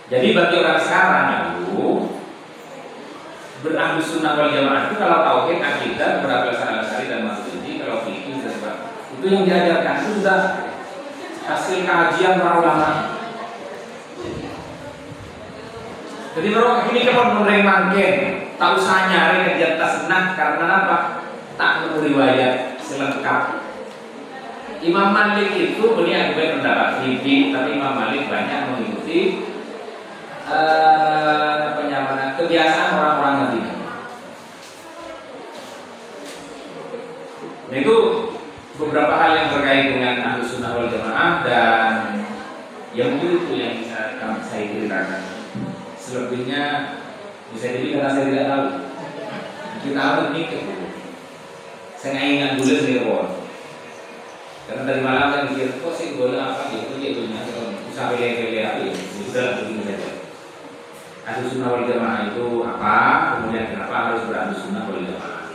Jadi bagi orang sekarang lalu berahlus sunnah wal jamaah itu kalau tauhid akidah Abul Hasan Al-Asy'ari dan Maturidi, kalau fikih dan sebagainya itu yang diajarkan itu sudah hasil kajian para ulama. Jadi baru ini kan meremangkan, tak usah nyari kerja tasnah karena apa? Tak nemu riwayat selengkap. Imam Malik itu punya pendapat fikih, tapi Imam Malik banyak mengikuti kebiasaan orang-orang Madinah. Nah itu beberapa hal yang terkait dengan Ahlus Sunnah wal Jamaah, dan yang itu yang bisa saya ceritakan. Selebihnya bisa jadi karena saya tidak tahu. Kita harus mikir. Saya nggak ingat dulu sendiri pun. Karena dari malam saya mikir, kok sih boleh apa gitu, dia punya usaha pilih-pilih apa ya. Sudah begini saja. Ahlus Sunnah wal Jamaah itu apa? Kemudian kenapa harus berahlus sunnah wal jamaah?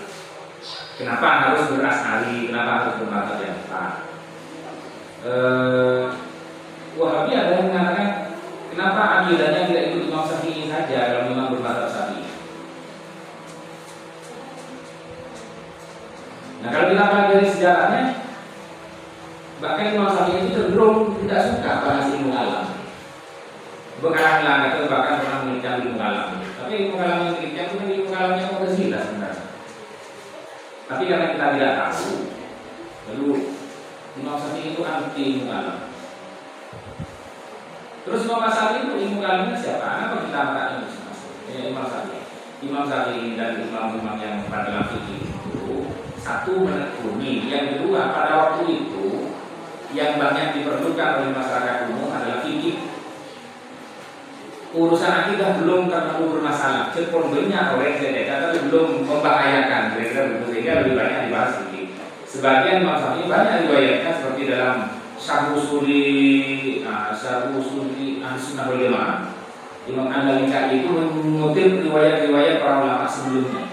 Kenapa harus berasy'ari? Kenapa harus bermadzhab yang empat? Wahabi ada yang mengatakan kenapa akidahnya tidak ikut Imam Syafi'i saja kalau memang bermadzhab Syafi'i? Nah kalau kita pelajari sejarahnya, bahkan Imam Syafi'i itu cenderung tidak suka bahas ilmu alam. Berkalang-kalang atau bahkan pernah mengincang ilmu alam. Tapi ilmu alam yang mengincang itu ilmu alam yang Mu'tazilah sebenarnya. Tapi karena kita tidak tahu, lalu Imam Syafi'i itu anti ilmu alam. Terus Imam Syafi'i itu ilmu alamnya siapa? Apa kita angkat Imam Syafi'i? Imam Syafi'i dan imam-imam yang pada dalam fikih itu satu menekuni, yang kedua pada waktu itu yang banyak diperlukan oleh masyarakat umum adalah fikih. Urusan akidah belum terlalu bermasalah, cepon banyak oleh saya tapi belum membahayakan, kira-kira begitu, sehingga lebih banyak dibahas fikih. Sebagian Imam Syafi'i banyak riwayatnya seperti dalam Syarh Usuli Ahlussunnah wal Jamaah. Imam An-Nawawi itu mengutip riwayat-riwayat para ulama sebelumnya,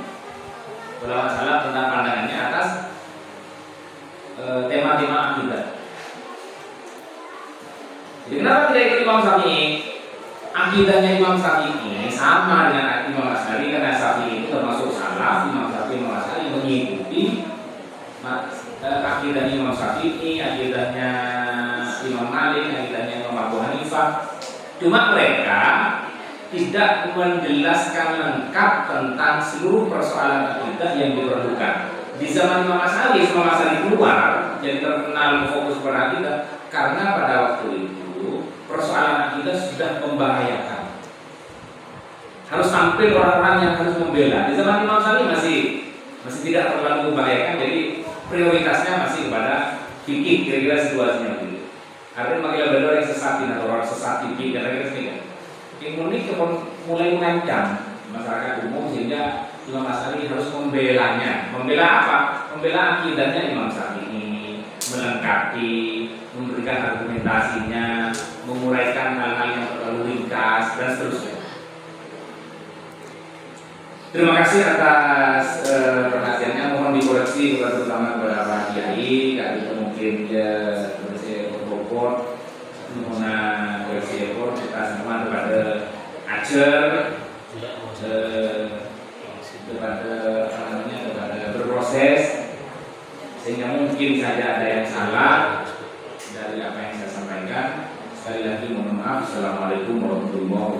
ulama salaf tentang pandangannya atas tema-tema akidah. Jadi kenapa tidak ikut Imam Syafi'i? Akidahnya Imam Syafi'i sama dengan Imam Asy'ari, karena Syafi'i itu termasuk salaf. Imam Syafi'i, Imam Asy'ari mengikuti akidahnya Imam Syafi'i, akidahnya Imam Malik, akidahnya Imam Abu Hanifah. Cuma mereka tidak menjelaskan lengkap tentang seluruh persoalan akidah yang diperlukan. Di zaman Imam Asy'ari keluar jadi terkenal fokus pada akidah karena pada waktu itu persoalan akidah sudah membahayakan. Harus tampil orang-orang yang harus membela. Di zaman Imam Syafi'i masih tidak terlalu membahayakan, jadi prioritasnya masih kepada fikih, kira-kira situasinya begitu. Artinya makin beliau yang sesatin atau orang sesat fikih, kira-kira seperti ilmu ini mulai mengancam masyarakat umum, sehingga Imam Asy'ari harus membelanya. Membela apa? Membela akidahnya Imam Syafi'i, melengkapi, memberikan argumentasinya, menguraikan hal-hal yang terlalu ringkas dan seterusnya. Terima kasih atas perhatiannya. Mohon dikoreksi terutama kepada Pak Kiai, kali mungkin koreksi report, mohon koreksi report kita semua kepada Acer, kepada berproses, sehingga mungkin saja ada yang salah dari apa yang saya sampaikan. Sekali lagi mohon maaf. Assalamualaikum warahmatullahi wabarakatuh.